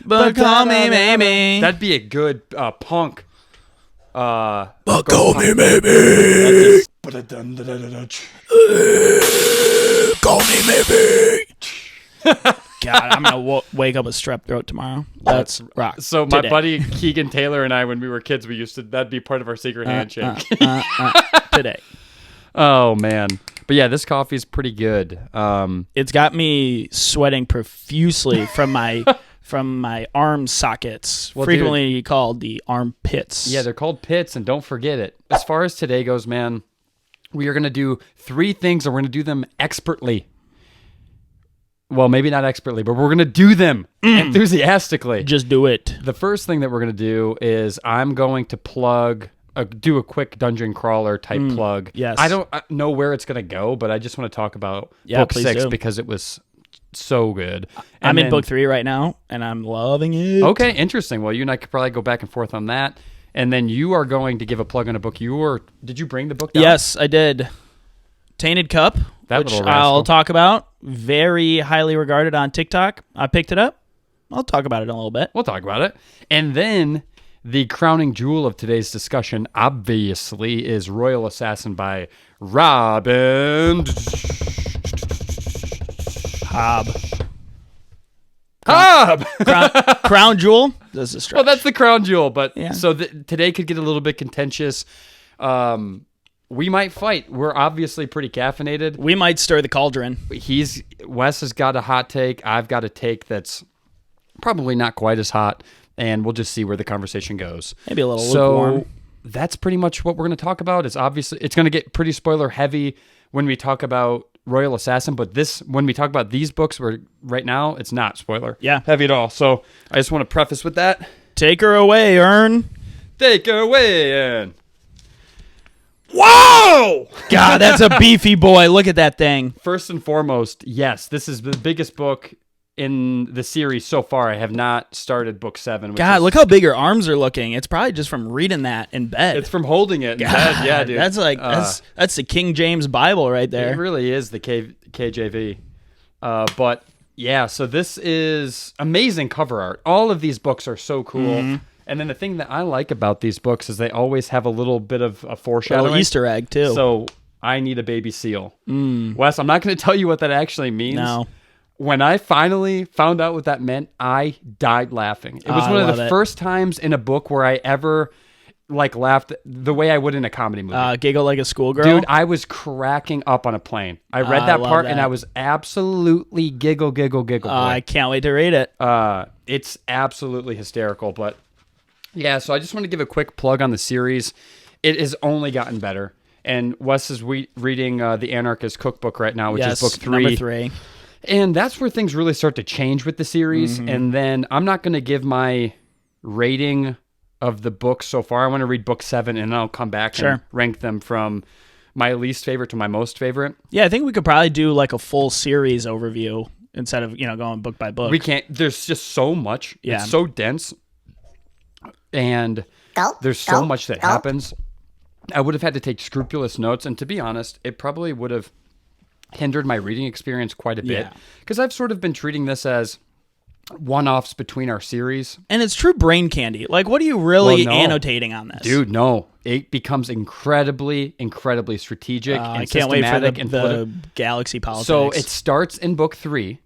But call me maybe. That'd be a good punk. But call me maybe. Call me maybe. God, I'm gonna wake up with strep throat tomorrow. That's rock. So my buddy Keegan Taylor and I, when we were kids, that'd be part of our secret handshake. Today. Oh man, but yeah, this coffee is pretty good. It's got me sweating profusely from my arm sockets, frequently called the armpits. Yeah, they're called pits, and don't forget it. As far as today goes, man, we are gonna do 3 things, and we're gonna do them expertly. Well, maybe not expertly, but we're going to do them enthusiastically. Just do it. The first thing that we're going to do is I'm going to do a quick dungeon crawler type plug. Yes. I don't know where it's going to go, but I just want to talk about book 6 because it was so good. I'm in book 3 right now, and I'm loving it. Okay, interesting. Well, you and I could probably go back and forth on that. And then you are going to give a plug on a book. Did you bring the book down? Yes, I did. Tainted Cup, which I'll talk about. Very highly regarded on TikTok. I picked it up. I'll talk about it in a little bit. We'll talk about it. And then the crowning jewel of today's discussion, obviously, is Royal Assassin by Robin Hobb. Crown jewel? This is well, that's the crown jewel. But yeah. So today could get a little bit contentious. We might fight. We're obviously pretty caffeinated. We might stir the cauldron. Wes has got a hot take. I've got a take that's probably not quite as hot, and we'll just see where the conversation goes. Maybe a little lukewarm. That's pretty much what we're going to talk about. It's going to get pretty spoiler heavy when we talk about Royal Assassin, but when we talk about these books, right now it's not spoiler heavy at all. So I just want to preface with that. Take her away, Ern. Take her away, Ern. Whoa! God, that's a beefy boy. Look at that thing. First and foremost, yes, this is the biggest book in the series so far. I have not started book 7. God, look how big her arms are looking. It's probably just from reading that in bed. It's from holding it in bed. Yeah, dude. That's like that's the King James Bible right there. It really is the KJV. But yeah, so this is amazing cover art. All of these books are so cool. Mm-hmm. And then the thing that I like about these books is they always have a little bit of a foreshadowing. A little Easter egg, too. So I need a baby seal. Wes, I'm not going to tell you what that actually means. No. When I finally found out what that meant, I died laughing. It was one of the first times in a book where I ever laughed the way I would in a comedy movie. Giggle like a schoolgirl? Dude, I was cracking up on a plane. I read that part and I was absolutely giggle. I can't wait to read it. It's absolutely hysterical, but yeah, so I just want to give a quick plug on the series. It has only gotten better. And Wes is reading The Anarchist Cookbook right now, which is book 3. Number 3. And that's where things really start to change with the series. Mm-hmm. And then I'm not going to give my rating of the book so far. I want to read book 7, and I'll come back and rank them from my least favorite to my most favorite. Yeah, I think we could probably do like a full series overview instead of going book by book. We can't. There's just so much. Yeah. It's so dense. And there's so much that happens. I would have had to take scrupulous notes, and to be honest, it probably would have hindered my reading experience quite a bit, because I've sort of been treating this as one-offs between our series. And it's true brain candy. Like, what are you really annotating on this? Dude, no. It becomes incredibly strategic and I can't wait for systematic the galaxy politics. So it starts in book 3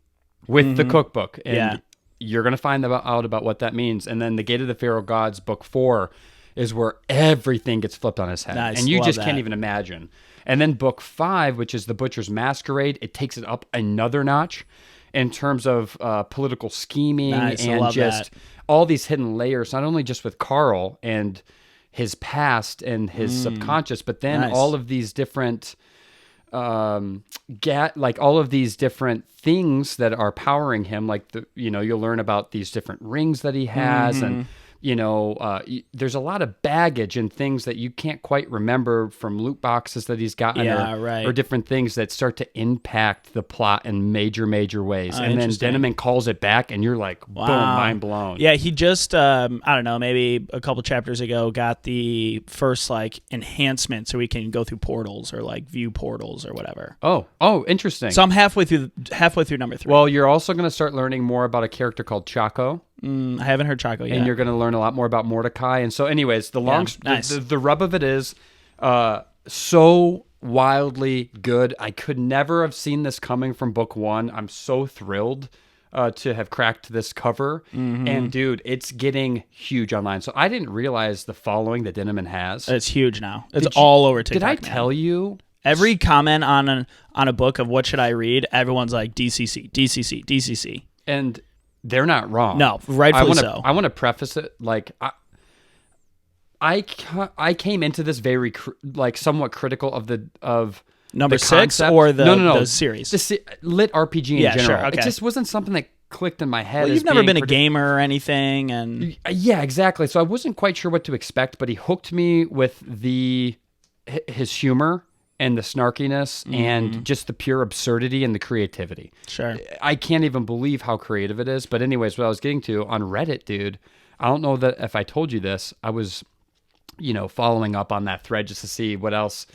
with the cookbook, and you're going to find out about what that means. And then the Gate of the Pharaoh Gods, book 4, is where everything gets flipped on its head. Nice. And you Love just that. can't even imagine. And then book 5, which is the Butcher's Masquerade, it takes it up another notch in terms of political scheming and just all these hidden layers, not only just with Carl and his past and his subconscious, but then all of these different all of these different things that are powering him. Like you'll learn about these different rings that he has, and there's a lot of baggage and things that you can't quite remember from loot boxes that he's gotten or different things that start to impact the plot in major ways. And then Denneman calls it back and you're like, boom, mind blown. Yeah, he just, I don't know, maybe a couple chapters ago got the first like enhancement so we can go through portals or like view portals or whatever. Oh, interesting. So I'm halfway through number 3. Well, you're also going to start learning more about a character called Choco. I haven't heard Choco yet. And you're going to learn a lot more about Mordecai. And so anyways, the rub of it is so wildly good. I could never have seen this coming from book 1. I'm so thrilled to have cracked this cover. Mm-hmm. And dude, it's getting huge online. So I didn't realize the following that Denneman has. It's huge now. It's all over TikTok. Did I tell you? Every comment on a book of what should I read, everyone's like DCC, DCC, DCC. And they're not wrong. No, rightfully so. I want to preface it like I came into this very somewhat critical of number the 6 concept. or the no. series. The lit RPG in general. Sure, okay. It just wasn't something that clicked in my head. Well, you've never been a gamer or anything, and yeah, exactly. So I wasn't quite sure what to expect, but he hooked me with his humor and the snarkiness and just the pure absurdity and the creativity. Sure. I can't even believe how creative it is. But anyways, what I was getting to on Reddit, dude, I don't know that if I told you this, I was, following up on that thread just to see what else,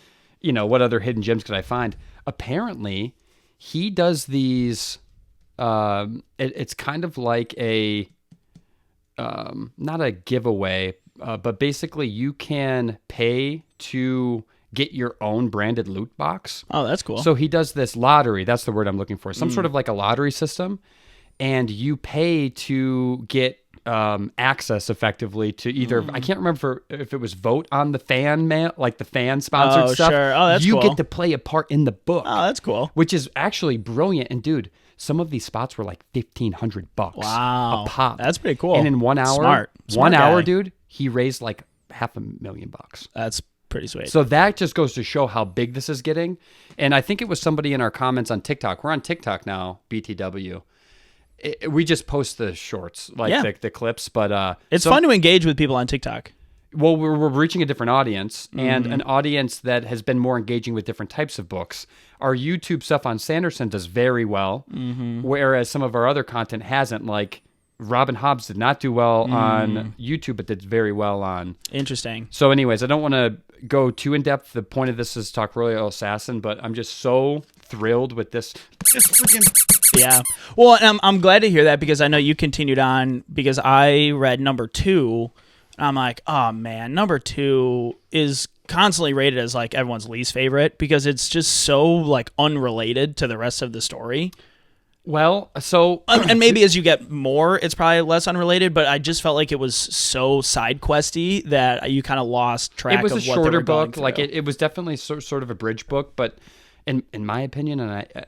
what other hidden gems could I find. Apparently, he does these, it's kind of like a, not a giveaway, but basically you can pay to get your own branded loot box. Oh, that's cool. So he does this lottery. That's the word I'm looking for. Some sort of like a lottery system. And you pay to get access effectively to either, I can't remember if it was vote on the fan mail, like the fan sponsored stuff. Sure. Oh, that's cool. You get to play a part in the book. Oh, that's cool. Which is actually brilliant. And dude, some of these spots were like $1,500 a pop. That's pretty cool. And in 1 hour, Smart hour, guy. Dude, he raised like $500,000. That's pretty sweet. So that just goes to show how big this is getting. And I think it was somebody in our comments on TikTok. We're on TikTok now, BTW. We just post the shorts, the clips. But it's fun to engage with people on TikTok. Well, we're reaching a different audience, and an audience that has been more engaging with different types of books. Our YouTube stuff on Sanderson does very well, whereas some of our other content hasn't. Like Robin Hobb did not do well on YouTube, but did very well on. Interesting. So anyways, I don't want to go too in depth. The point of this is to talk Royal Assassin, but I'm just so thrilled with this. Yeah. Well, and I'm glad to hear that because I know you continued on because I read number 2 and I'm like, oh man, number 2 is constantly rated as like everyone's least favorite because it's just so like unrelated to the rest of the story. Well, so and maybe as you get more, it's probably less unrelated. But I just felt like it was so side questy that you kind of lost track. It was of a what shorter they were going book. through. Like it was definitely sort of a bridge book. But in my opinion, and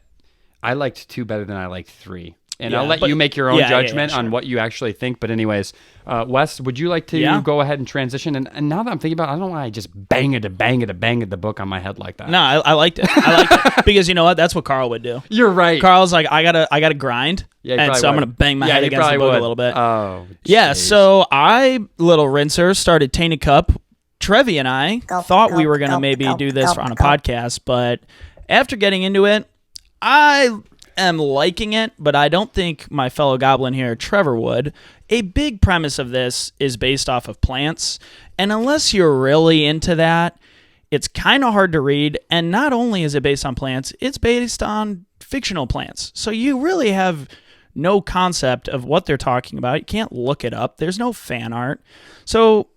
I liked 2 better than I liked 3. And I'll let you make your own judgment on what you actually think. But anyways, Wes, would you like to go ahead and transition? And now that I'm thinking about it, I don't want to just bang the book on my head like that. No, I liked it. I liked it because you know what? That's what Carl would do. You're right. Carl's like, I gotta grind, and so I'm gonna bang my head against the book a little bit. Oh, yeah. So little rinser, started Tainted Cup. Trevi and I thought we were gonna maybe do this on a podcast, but after getting into it, I am liking it, but I don't think my fellow goblin here, Trevor, would. A big premise of this is based off of plants, and unless you're really into that, it's kind of hard to read, and not only is it based on plants, it's based on fictional plants. So you really have no concept of what they're talking about. You can't look it up. There's no fan art. So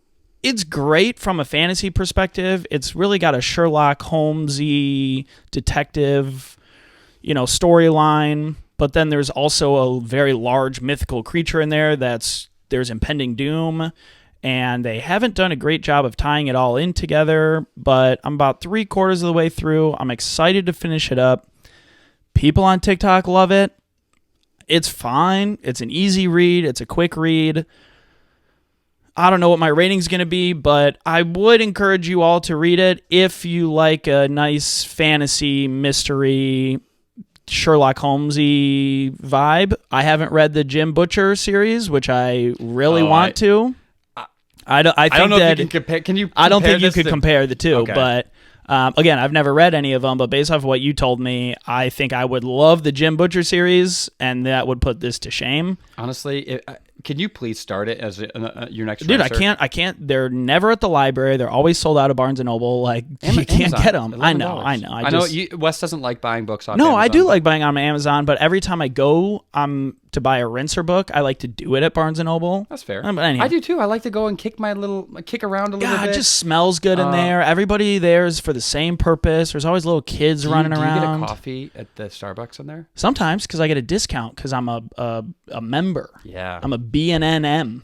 it's great from a fantasy perspective. It's really got a Sherlock Holmes-y detective storyline, but then there's also a very large mythical creature in there there's impending doom, and they haven't done a great job of tying it all in together, but I'm about 3/4 of the way through. I'm excited to finish it up. People on TikTok love it. It's fine. It's an easy read. It's a quick read. I don't know what my rating's going to be, but I would encourage you all to read it if you like a nice fantasy mystery Sherlock Holmes-y vibe. I haven't read the Jim Butcher series, which I really want to. I don't know if you can compare. Can you? I don't think you could compare the two, okay. but again, I've never read any of them. But based off of what you told me, I think I would love the Jim Butcher series, and that would put this to shame. Honestly, can you please start it as your next? Dude, I can't. They're never at the library. They're always sold out of Barnes and Noble. Like you can't get them. I know. I know. Wes doesn't like buying books off. No, Amazon. I do like buying on Amazon, but every time I go, to buy a Rinser book, I like to do it at Barnes and Noble. That's fair. But anyhow. I do too. I like to go and kick around a little bit. It just smells good in there. Everybody there is for the same purpose. There's always little kids running around. Do you get a coffee at the Starbucks in there? Sometimes, because I get a discount because I'm a member. Yeah. I'm a BNNM.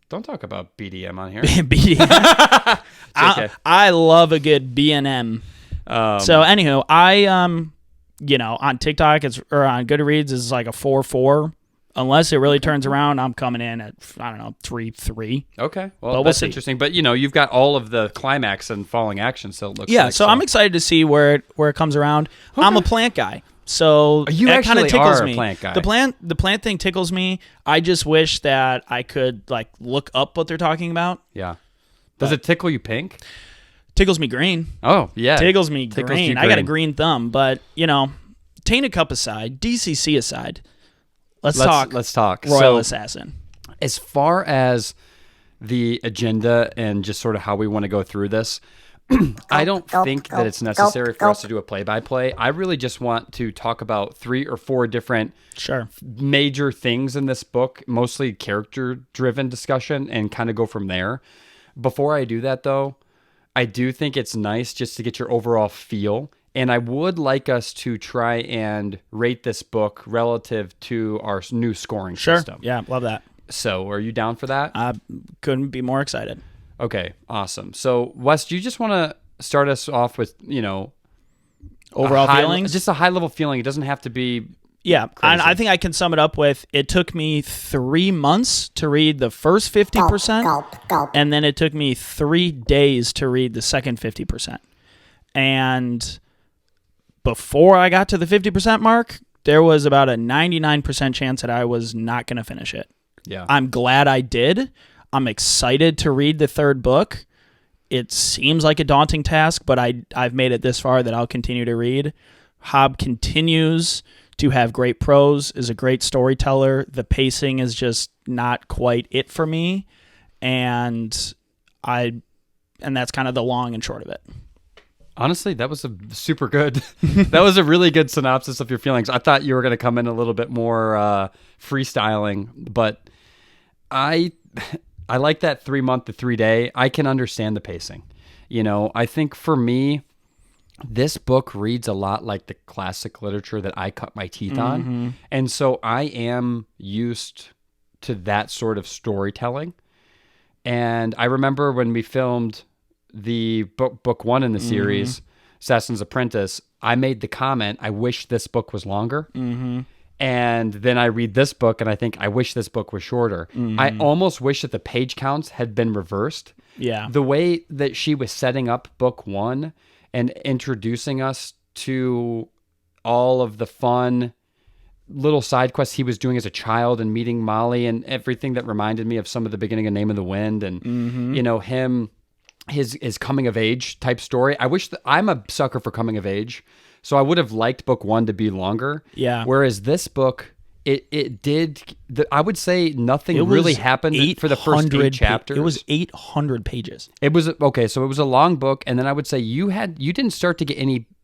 Don't talk about BDM on here. BDM. Okay. I love a good BNM. So anywho, I on TikTok or on Goodreads is like a 4.4. Unless it really turns around, I'm coming in at 3.3. Okay, well that's interesting. But you've got all of the climax and falling action, so it looks like. So I'm excited to see where it comes around. Okay. I'm a plant guy, so that kind of tickles me. Plant guy. The plant thing tickles me. I just wish that I could look up what they're talking about. Yeah. Does it tickle you pink? Tickles me green. Oh yeah, tickles me green. I got a green thumb, but Tainted Cup aside, DCC aside. Let's talk. Royal Assassin. As far as the agenda and just sort of how we want to go through this, I don't think that it's necessary for us to do a play-by-play. I really just want to talk about 3 or 4 different major things in this book, mostly character-driven discussion, and kind of go from there. Before I do that, though, I do think it's nice just to get your overall feel. And I would like us to try and rate this book relative to our new scoring system. Yeah, love that. So are you down for that? I couldn't be more excited. Okay, awesome. So, Wes, do you just want to start us off with, overall feelings? Just a high-level feeling. It doesn't have to be Yeah, crazy. And I think I can sum it up with, it took me 3 months to read the first 50%, and then it took me 3 days to read the second 50%. And before I got to the 50% mark, there was about a 99% chance that I was not going to finish it. Yeah. I'm glad I did. I'm excited to read the third book. It seems like a daunting task, but I've made it this far that I'll continue to read. Hobb continues to have great prose, is a great storyteller. The pacing is just not quite it for me, and that's kind of the long and short of it. Honestly, that was a super good. That was a really good synopsis of your feelings. I thought you were going to come in a little bit more freestyling, but I like that 3 month to 3 day. I can understand the pacing. I think for me, this book reads a lot like the classic literature that I cut my teeth on, and so I am used to that sort of storytelling. And I remember when we filmed the book 1 in the series, Assassin's Apprentice, I made the comment, I wish this book was longer. And then I read this book and I think, I wish this book was shorter. I almost wish that the page counts had been reversed. Yeah. The way that she was setting up book 1 and introducing us to all of the fun little side quests he was doing as a child and meeting Molly and everything that reminded me of some of the beginning of Name of the Wind and, him... His coming of age type story. I wish I'm a sucker for coming of age, so I would have liked book 1 to be longer. Yeah. Whereas this book, it did. I would say nothing really happened for the first 8 chapters. It was 800 pages. It was okay. So it was a long book, and then I would say you didn't start to get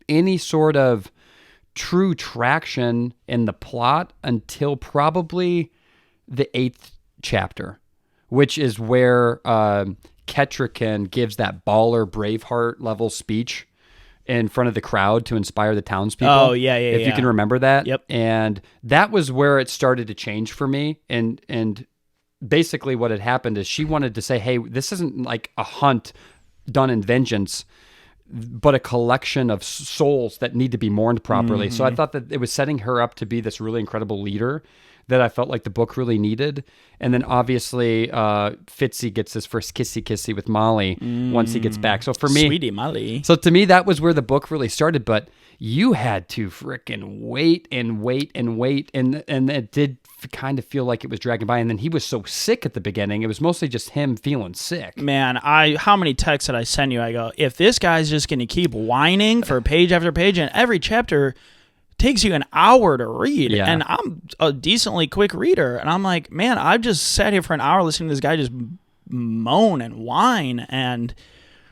any sort of true traction in the plot until probably the 8th chapter, which is where Kettricken gives that baller Braveheart level speech in front of the crowd to inspire the townspeople. Oh, yeah. If you can remember that. Yep. And that was where it started to change for me. And basically what had happened is she wanted to say, hey, this isn't like a hunt done in vengeance, but a collection of souls that need to be mourned properly. So I thought that it was setting her up to be this really incredible leader that I felt like the book really needed. And then obviously Fitzy gets his first kissy with Molly once he gets back. So for me, Sweetie Molly. So to me, that was where the book really started. But you had to frickin' wait and wait and wait, and it did kind of feel like it was dragging by. And then he was so sick at the beginning; it was mostly just him feeling sick. Man, how many texts did I send you? I go, if this guy's just going to keep whining for page after page, and every chapter takes you an hour to read, and I'm a decently quick reader, and I'm like, man, I've just sat here for an hour listening to this guy just moan and whine. And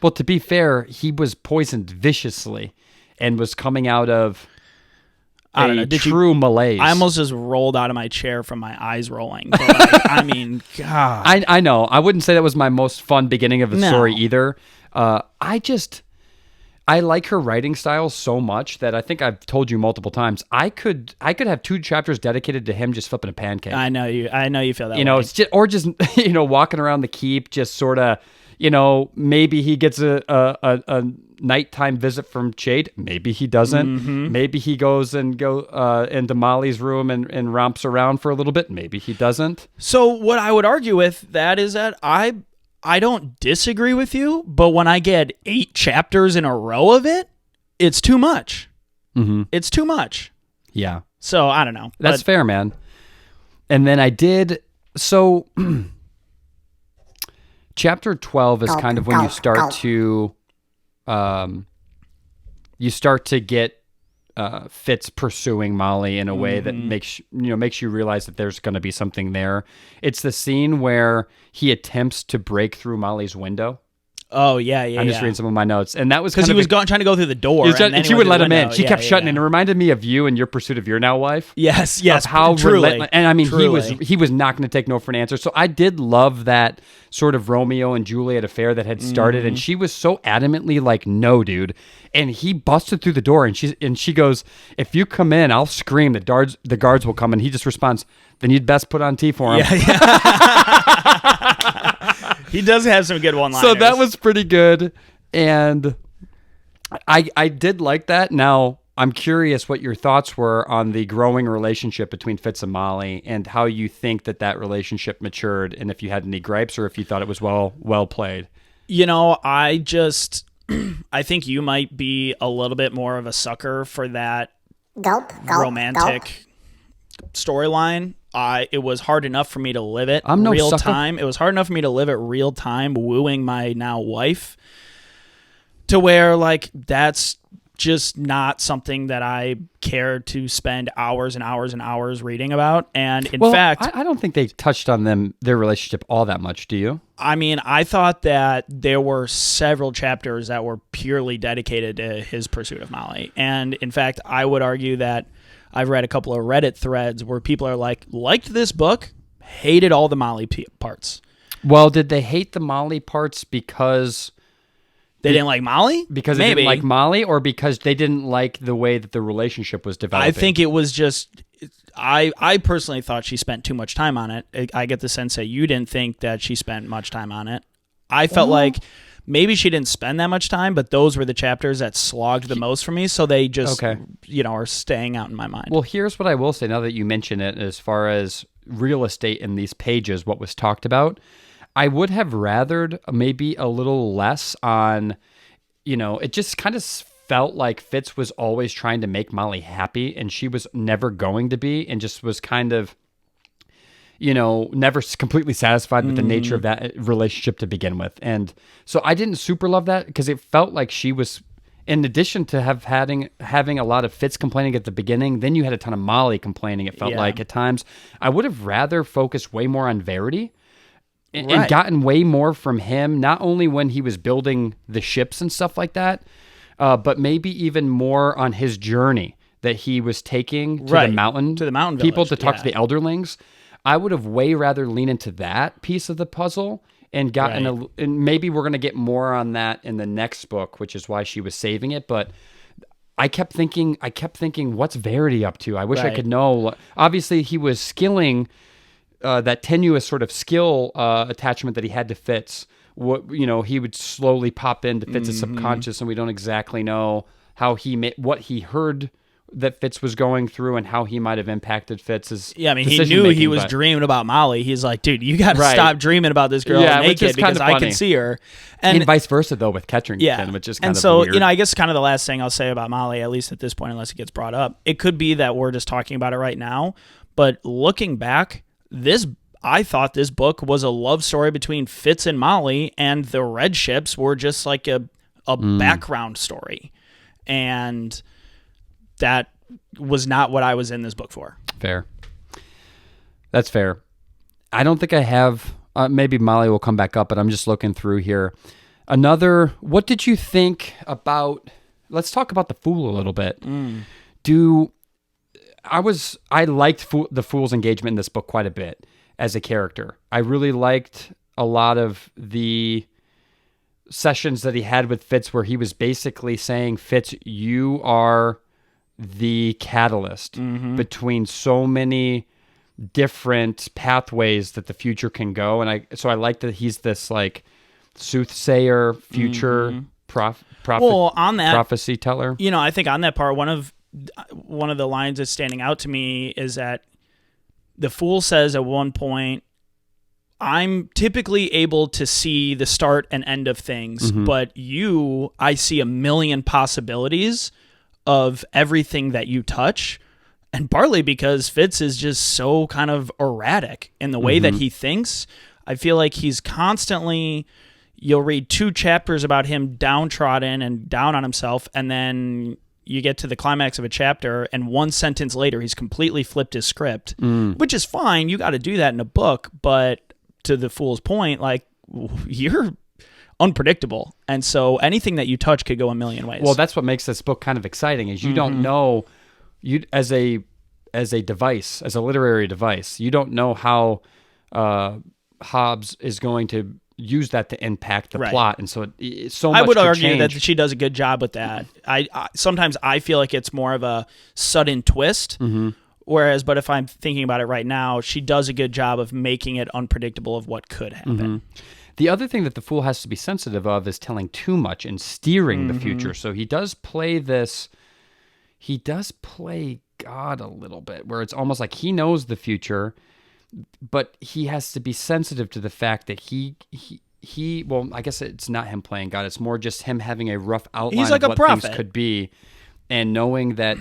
well, to be fair, he was poisoned viciously and was coming out of true malaise. I almost just rolled out of my chair from my eyes rolling. But like, I mean, God. I know. I wouldn't say that was my most fun beginning of the story either. I like her writing style so much that I think I've told you multiple times. I could have 2 chapters dedicated to him just flipping a pancake. I know you feel that way. It's just, or just walking around the keep, just sort of, maybe he gets a nighttime visit from Jade. Maybe he doesn't. Mm-hmm. Maybe he goes into Molly's room and romps around for a little bit. Maybe he doesn't. So what I would argue with that is that I don't disagree with you, but when I get 8 chapters in a row of it, it's too much. Mm-hmm. It's too much. Yeah. So I don't know. That's fair, man. And then I did so. Chapter 12 is kind of when you start to get Fitz pursuing Molly in a way that makes you realize that there's going to be something there. It's the scene where he attempts to break through Molly's window. Oh, yeah. I'm just reading some of my notes. And that was because he was trying to go through the door. And she would let him in. She kept shutting it. It reminded me of you and your pursuit of your now wife. Yes. How truly. Relentless. And I mean, he was not going to take no for an answer. So I did love that sort of Romeo and Juliet affair that had started. And she was so adamantly like, no, dude. And he busted through the door and she goes, if you come in, I'll scream. The guards will come. And he just responds, then you'd best put on tea for him. Yeah. He does have some good one-liners. So that was pretty good. And I did like that. Now, I'm curious what your thoughts were on the growing relationship between Fitz and Molly and how you think that relationship matured, and if you had any gripes or if you thought it was well played. I think you might be a little bit more of a sucker for that romantic storyline. It was hard enough for me to live it real time. It was hard enough for me to live it real time, wooing my now wife, to where like that's just not something that I care to spend hours and hours and hours reading about. And in fact, I don't think they touched on their relationship all that much. Do you? I mean, I thought that there were several chapters that were purely dedicated to his pursuit of Molly. And in fact, I would argue that I've read a couple of Reddit threads where people are like, liked this book, hated all the Molly parts. Well, did they hate the Molly parts because they didn't like Molly? Because they didn't like Molly, or because they didn't like the way that the relationship was developing? I think it was just, I personally thought she spent too much time on it. I get the sense that you didn't think that she spent much time on it. I felt like maybe she didn't spend that much time, but those were the chapters that slogged the most for me. So they just, are staying out in my mind. Well, here's what I will say now that you mention it, as far as real estate in these pages, what was talked about. I would have rathered maybe a little less on, it just kind of felt like Fitz was always trying to make Molly happy and she was never going to be, and just was kind of, never completely satisfied with the nature of that relationship to begin with. And so I didn't super love that, because it felt like she was, in addition to having a lot of Fitz complaining at the beginning, then you had a ton of Molly complaining, it felt like at times. I would have rather focused way more on Verity and gotten way more from him, not only when he was building the ships and stuff like that, but maybe even more on his journey that he was taking to the mountain people village, to talk to the Elderlings. I would have way rather leaned into that piece of the puzzle and gotten and maybe we're going to get more on that in the next book, which is why she was saving it. But I kept thinking, what's Verity up to? I wish I could know. Obviously, he was skilling that tenuous sort of skill attachment that he had to Fitz. He would slowly pop into Fitz's subconscious, and we don't exactly know how what he heard that Fitz was going through and how he might have impacted Fitz's he knew he was dreaming about Molly. He's like, dude, you got to stop dreaming about this girl naked because I can see her. And vice versa, though, with Kettricken, which is kind of weird. I guess kind of the last thing I'll say about Molly, at least at this point, unless it gets brought up, it could be that we're just talking about it right now. But looking back, I thought this book was a love story between Fitz and Molly, and the red ships were just like a background story. And that was not what I was in this book for. Fair. That's fair. I don't think I have, maybe Molly will come back up, but I'm just looking through here. What did you think about, let's talk about the Fool a little bit. I liked the Fool's engagement in this book quite a bit as a character. I really liked a lot of the sessions that he had with Fitz where he was basically saying, Fitz, you are the catalyst between so many different pathways that the future can go. And I like that he's this like soothsayer, future prophecy teller. I think on that part, one of the lines that's standing out to me is that the Fool says at one point, I'm typically able to see the start and end of things, but I see a million possibilities of everything that you touch. And partly because Fitz is just so kind of erratic in the way that he thinks. I feel like he's constantly, you'll read 2 chapters about him downtrodden and down on himself, and then you get to the climax of a chapter, and 1 sentence later, he's completely flipped his script, which is fine. You got to do that in a book, but to the Fool's point, like, you're unpredictable, and so anything that you touch could go a million ways. Well, that's what makes this book kind of exciting, is you don't know, you as a device, as a literary device, you don't know how Hobbs is going to use that to impact the plot, and so it's so much. I would argue that she does a good job with that. I sometimes I feel like it's more of a sudden twist. Whereas, but if I'm thinking about it right now, she does a good job of making it unpredictable of what could happen. The other thing that the Fool has to be sensitive of is telling too much and steering the future. So he does play God a little bit, where it's almost like he knows the future, but he has to be sensitive to the fact that he well, I guess it's not him playing God. It's more just him having a rough outline like of what prophet. Things could be, and knowing that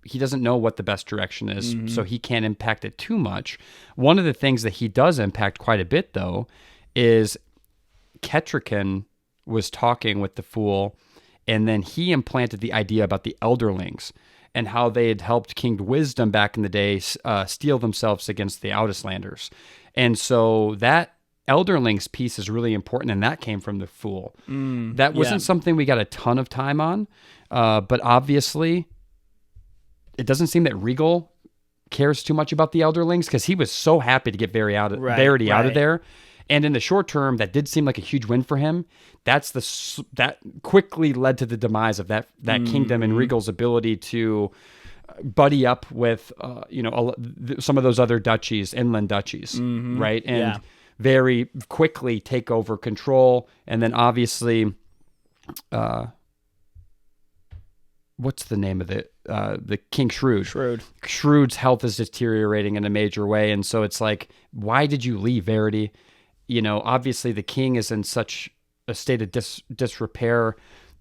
he doesn't know what the best direction is, so he can't impact it too much. One of the things that he does impact quite a bit, though, is Kettricken was talking with the Fool, and then he implanted the idea about the Elderlings and how they had helped King Wisdom back in the day steel themselves against the Outlanders. And so that Elderlings piece is really important, and that came from the Fool. That wasn't something we got a ton of time on, but obviously it doesn't seem that Regal cares too much about the Elderlings, because he was so happy to get Verity out of there. And in the short term, that did seem like a huge win for him. That quickly led to the demise of that kingdom and Regal's ability to buddy up with some of those other duchies, inland duchies, right? And very quickly take over control. And then obviously, what's the name of the King Shrewd? Shrewd's health is deteriorating in a major way, and so it's like, why did you leave, Verity? Obviously the king is in such a state of disrepair,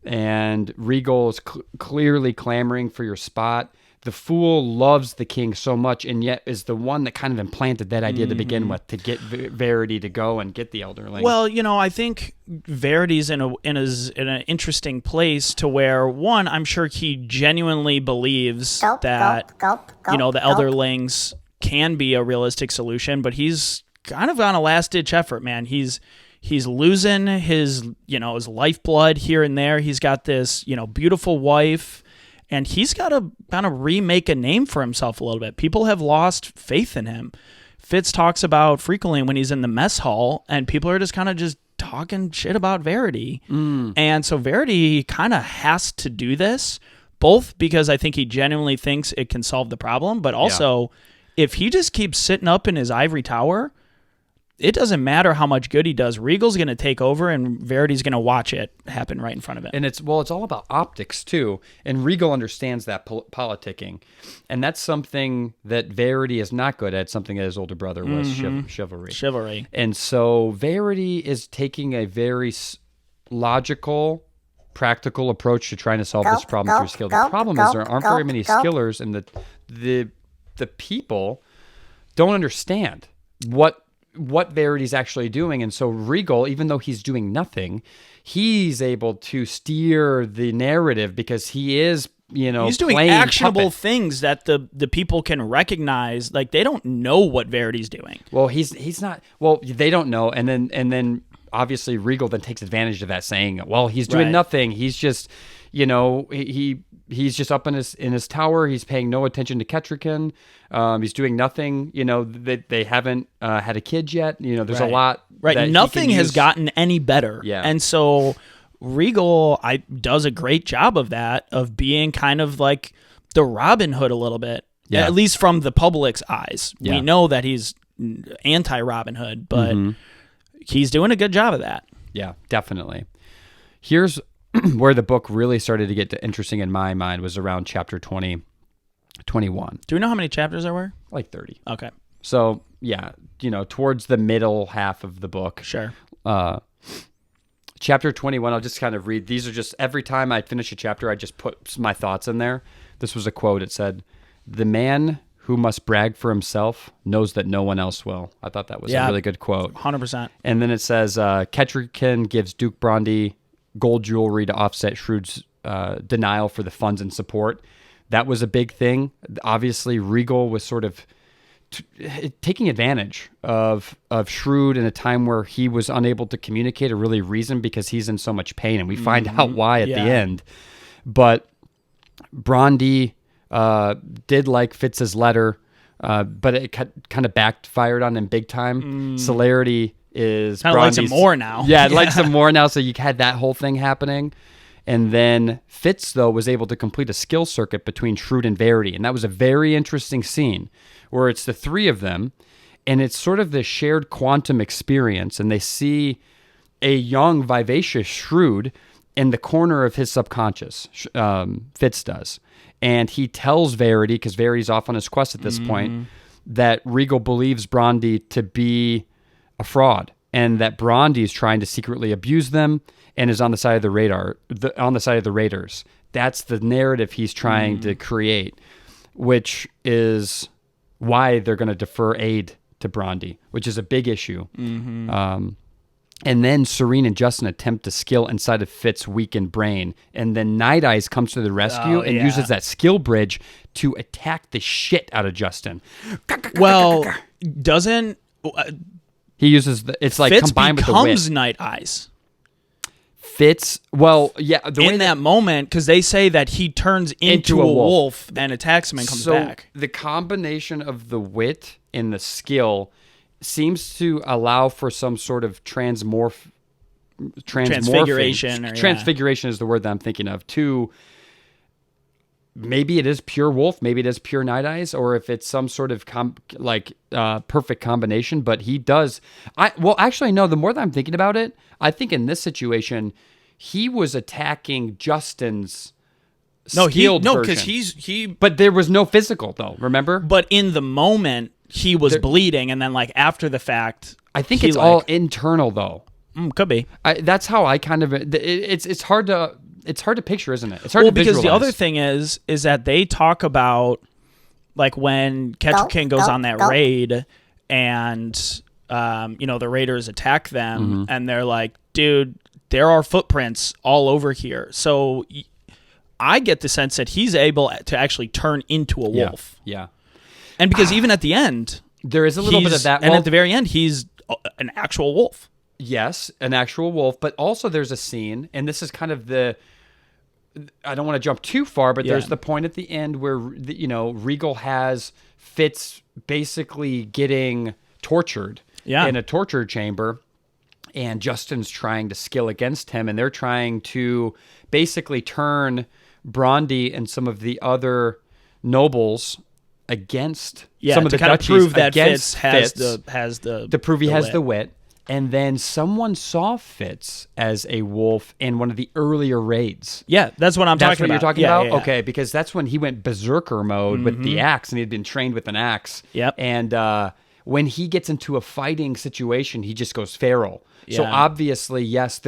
and Regal is clearly clamoring for your spot. The Fool loves the king so much, and yet is the one that kind of implanted that idea to begin with, to get Verity to go and get the Elderling. Well, I think Verity's in an interesting place to where, one, I'm sure he genuinely believes that the Elderlings can be a realistic solution, but he's kind of on a last-ditch effort, man. He's losing his lifeblood here and there. He's got this beautiful wife, and he's got to kind of remake a name for himself a little bit. People have lost faith in him. Fitz talks about frequently when he's in the mess hall, and people are just kind of just talking shit about Verity. And so Verity kind of has to do this, both because I think he genuinely thinks it can solve the problem, but also if he just keeps sitting up in his ivory tower, it doesn't matter how much good he does. Regal's going to take over, and Verity's going to watch it happen right in front of it. And it's all about optics too. And Regal understands that politicking, and that's something that Verity is not good at. Something that his older brother was chivalry. And so Verity is taking a very logical, practical approach to trying to solve this problem through skill. The problem is there aren't very many skillers, and the people don't understand what Verity's actually doing. And so Regal, even though he's doing nothing, he's able to steer the narrative because he is, he's doing actionable things that the people can recognize. Like, they don't know what Verity's doing. Well, he's not. Well, they don't know, and then obviously Regal then takes advantage of that, saying, "Well, he's doing nothing. He's just, he's just up in his tower. He's paying no attention to Kettricken. He's doing nothing. They haven't had a kid yet. There's a lot. Right. Nothing has gotten any better. Yeah. And so Regal does a great job of that, of being kind of like the Robin Hood a little bit, at least from the public's eyes. Yeah. We know that he's anti-Robin Hood, but he's doing a good job of that. Yeah, definitely. Here's where the book really started to get interesting in my mind, was around chapter 20, 21. Do we know how many chapters there were? Like 30. Okay. So, yeah, towards the middle half of the book. Sure. Chapter 21, I'll just kind of read. These are just, every time I finish a chapter, I just put my thoughts in there. This was a quote. It said, "The man who must brag for himself knows that no one else will." I thought that was a really good quote. 100%. And then it says, Kettricken gives Duke Brawndy gold jewelry to offset Shrewd's denial for the funds and support. That was a big thing. Obviously, Regal was sort of taking advantage of Shrewd in a time where he was unable to communicate or really reason because he's in so much pain, and we find out why at the end. But Brawndy did like Fitz's letter, but it kind of backfired on him big time. Celerity is kind of likes him more now. Yeah, it likes him more now. So you had that whole thing happening. And then Fitz, though, was able to complete a skill circuit between Shrewd and Verity. And that was a very interesting scene where it's the three of them, and it's sort of the shared quantum experience. And they see a young, vivacious Shrewd in the corner of his subconscious, Fitz does. And he tells Verity, because Verity's off on his quest at this point, that Regal believes Brawndy to be a fraud, and that Brawndy is trying to secretly abuse them and is on the side of the Raiders. That's the narrative he's trying to create, which is why they're going to defer aid to Brawndy, which is a big issue. And then Serene and Justin attempt to skill inside of Fitz's weakened brain. And then Night Eyes comes to the rescue and uses that skill bridge to attack the shit out of Justin. Well, doesn't... he uses it's like Fitz combined with the wit. becomes Night Eyes. Fitz, well, yeah. In that moment, because they say that he turns into a wolf and attacks him and comes back. The combination of the wit and the skill seems to allow for some sort of transfiguration. Transfiguration is the word that I'm thinking of. To maybe it is pure wolf, maybe it is pure Night Eyes, or if it's some sort of perfect combination. But he does. Actually, no. The more that I'm thinking about it, I think in this situation, he was attacking Justin's. Because he. But there was no physical though. Remember? But in the moment, he was bleeding, and then after the fact, I think it's all internal though. Could be. That's how I kind of. It's hard to picture, isn't it? It's hard to visualize. Because the other thing is that they talk about when Kettricken goes on that raid, and the raiders attack them, and they're like, dude, there are footprints all over here. So I get the sense that he's able to actually turn into a wolf. Yeah. And because even at the end, there is a little bit of that. And at the very end, he's an actual wolf. Yes, an actual wolf. But also there's a scene, and this is kind of I don't want to jump too far, but there's the point at the end where, Regal has Fitz basically getting tortured in a torture chamber, and Justin's trying to skill against him, and they're trying to basically turn Brawndy and some of the other nobles against Yeah, some of to the kind of duchies prove that against Fitz has the to prove he the has wit. the wit. And then someone saw Fitz as a wolf in one of the earlier raids. Yeah, that's what I'm That's talking what about. you're talking Yeah, about? yeah, yeah. Okay, because that's when he went berserker mode with the axe, and he had been trained with an axe. Yep. And when he gets into a fighting situation, he just goes feral. So Yeah. obviously, yes,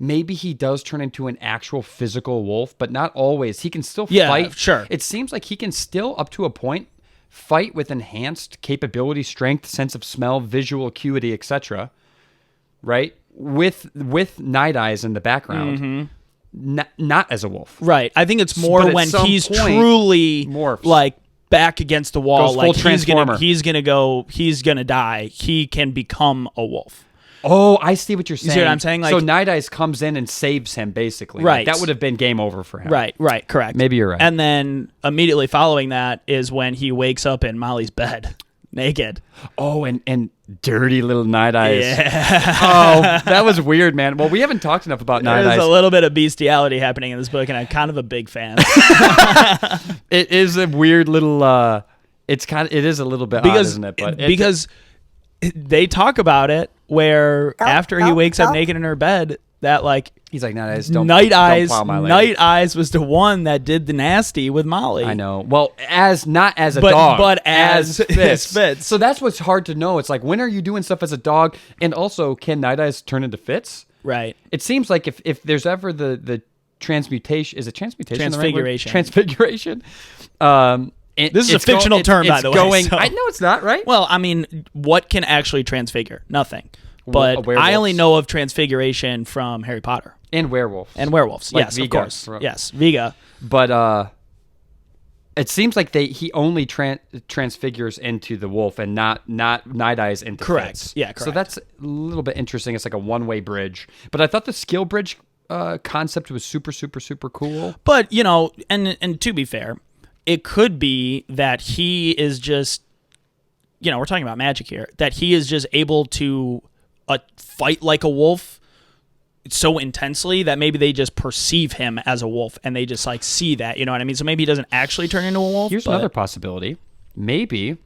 maybe he does turn into an actual physical wolf, but not always. He can still Yeah, fight. sure. It seems like he can still, up to a point, fight with enhanced capability, strength, sense of smell, visual acuity, etc. Right? With Night Eyes in the background. Not as a wolf. Right. I think it's more But at when some he's point, truly morphs. like back against the wall, Goes full like Transformer. he's gonna die. He can become a wolf. Oh, I see what you're saying. see what I'm saying? So Like- Night Eyes comes in and saves him, basically. Like, Right. that would have been game over for him. Right, correct. Maybe you're right. And then immediately following that is when he wakes up in Molly's bed, naked. Oh, and dirty little Night Eyes. Yeah. Oh, that was weird, man. Well, we haven't talked enough about Night There's Eyes. a little bit of bestiality happening in this book, and I'm kind of a big fan. It is a weird little. It is a little bit odd, isn't it? But because they talk about it where after he wakes up naked in her bed, that like he's like, Night Eyes, don't Night Eyes, plow my leg. Night Eyes was the one that did the nasty with Molly. I know. Well, not as a But- dog, but as Fitz. So that's what's hard to know. It's like, when are you doing stuff as a dog? And also, can Night Eyes turn into Fitz? Right. It seems like if there's ever the transmutation, is it transmutation? the right word? Transfiguration. Transfiguration. This is a fictional term, by the way, so- I know it's not, right? Well, I mean, what can actually transfigure? Nothing. Well, But werewolves. I only know of transfiguration from Harry Potter And werewolf. and werewolves. Like Yes, Viga. of course. Yes, Viga. But it seems like he only transfigures into the wolf and not Night Eyes into Correct. Fitz. Yeah, So correct. that's a little bit interesting. It's like a one-way bridge. But I thought the skill bridge concept was super, super, super cool. But, you know, and to be fair, it could be that he is just, you know, we're talking about magic here, that he is just able to fight like a wolf so intensely that maybe they just perceive him as a wolf and they just like see that, you know what I mean? So maybe he doesn't actually turn into a wolf. Here's but another possibility. Maybe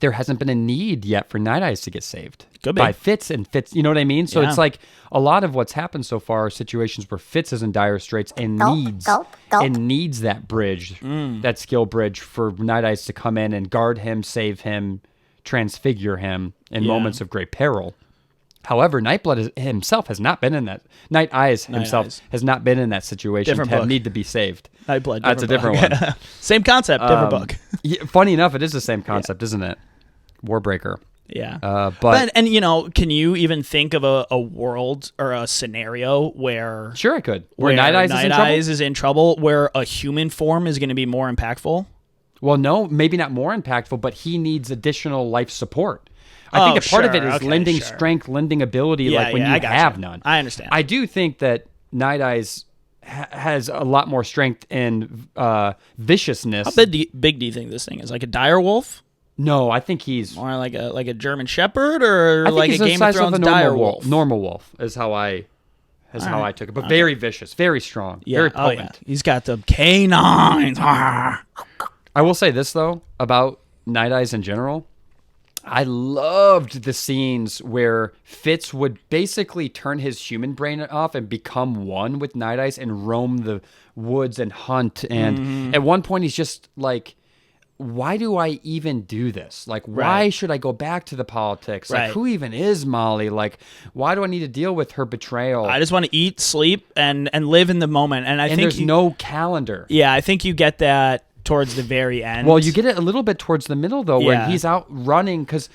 there hasn't been a need yet for Night Eyes to get saved. Could be. By Fitz and Fitz, you know what I mean? So Yeah. it's like a lot of what's happened so far are situations where Fitz is in dire straits and needs that bridge, that skill bridge for Night Eyes to come in and guard him, save him, transfigure him in moments of great peril. However, Nightblood himself has not been in that. Night Eyes himself has not been in that situation Different to book. need to be saved. Nightblood. That's a different one. Same concept, different book. Yeah, funny enough, it is the same concept, isn't it? Warbreaker. Yeah. But and you know, can you even think of a world or a scenario where sure, I could. Where Night Eyes is in trouble, where a human form is going to be more impactful? Well, no, maybe not more impactful, but he needs additional life support. I think a part of it is lending strength, lending ability, like when you have none. I understand. I do think that Night Eyes has a lot more strength and viciousness. How big do you think this thing is? Like a dire wolf? No, I think he's More like a German Shepherd, or I think like he's a the Game of size Thrones a dire normal wolf? Normal wolf is how I took it, but very vicious, very strong, very potent. Oh, yeah. He's got the canines. I will say this though about Night Eyes in general. I loved the scenes where Fitz would basically turn his human brain off and become one with Night Eyes and roam the woods and hunt. And at one point, he's just like, why do I even do this? Like, why should I go back to the politics? Like, who even is Molly? Like, why do I need to deal with her betrayal? I just want to eat, sleep, and live in the moment. And I think there's no calendar. Yeah, I think you get that towards the very end. Well, you get it a little bit towards the middle, though, where he's out running because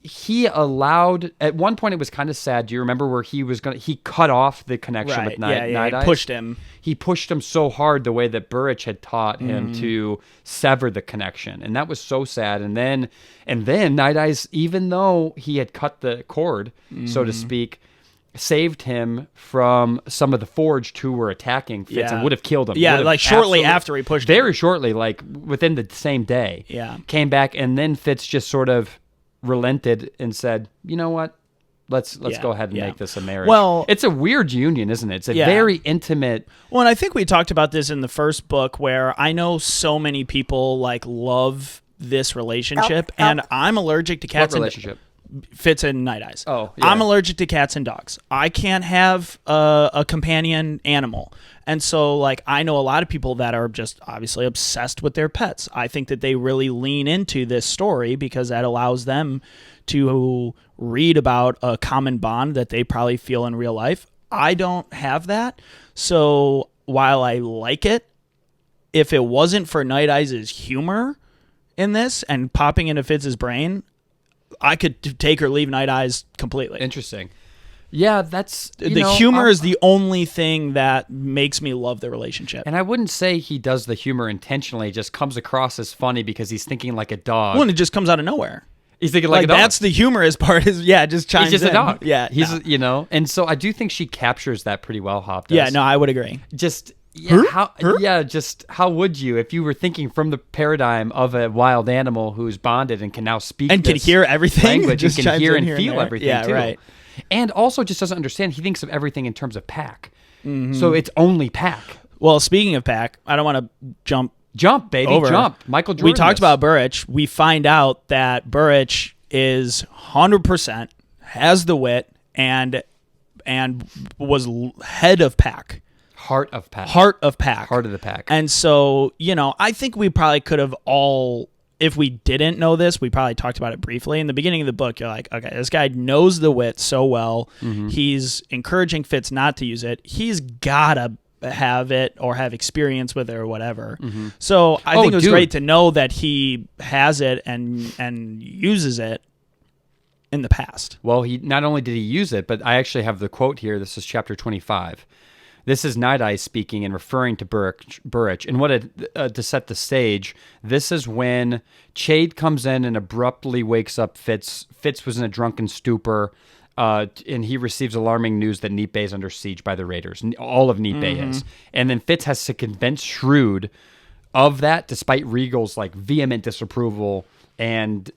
he allowed. At one point, it was kind of sad. Do you remember where he cut off the connection with Night Eyes? Pushed him. He pushed him so hard the way that Burrich had taught him to sever the connection, and that was so sad. And then Night Eyes, even though he had cut the cord, so to speak, saved him from some of the Forged who were attacking Fitz and would have killed him. Yeah, like shortly after he pushed him. Very shortly, like within the same day. Yeah. Came back, and then Fitz just sort of relented and said, you know what? Let's go ahead and make this a marriage. Well, it's a weird union, isn't it? It's a very intimate. Well, and I think we talked about this in the first book, where I know so many people love this relationship, and I'm allergic to cats. What relationship? Fitz and Night Eyes. Oh, yeah. I'm allergic to cats and dogs. I can't have a companion animal. And so, I know a lot of people that are just obviously obsessed with their pets. I think that they really lean into this story because that allows them to read about a common bond that they probably feel in real life. I don't have that. So while I like it, if it wasn't for Night Eyes' humor in this and popping into Fitz's brain, I could take or leave Night Eyes completely. Interesting. Yeah, that's... The humor is the only thing that makes me love the relationship. And I wouldn't say he does the humor intentionally. It just comes across as funny because he's thinking like a dog. Well, and it just comes out of nowhere. He's thinking like a dog. That's the humorous part is, just chimes in. He's just a dog. Yeah. He's, and so I do think she captures that pretty well, Hobb does. Yeah, no, I would agree. Just... Yeah, just how would you if you were thinking from the paradigm of a wild animal who's bonded and can now speak and can hear everything, language, and can hear and feel everything too. Right. And also just doesn't understand. He thinks of everything in terms of pack. Mm-hmm. So it's only pack. Well, speaking of pack, I don't want to jump, baby, over. Jump. Michael Jordan. We talked about Burrich. We find out that Burrich is 100% has the wit and was head of pack. Heart of pack. Heart of pack. Heart of the pack. And so, I think we probably could have all, if we didn't know this, we probably talked about it briefly. In the beginning of the book, you're like, okay, this guy knows the wit so well. Mm-hmm. He's encouraging Fitz not to use it. He's got to have it or have experience with it or whatever. Mm-hmm. So I think it was great to know that he has it and uses it in the past. Well, he not only did he use it, but I actually have the quote here. This is chapter 25. This is Night Eyes speaking and referring to Burrich. And to set the stage, this is when Chade comes in and abruptly wakes up Fitz. Fitz was in a drunken stupor, and he receives alarming news that Neat Bay is under siege by the raiders. All of Neat Bay is. And then Fitz has to convince Shrewd of that, despite Regal's vehement disapproval and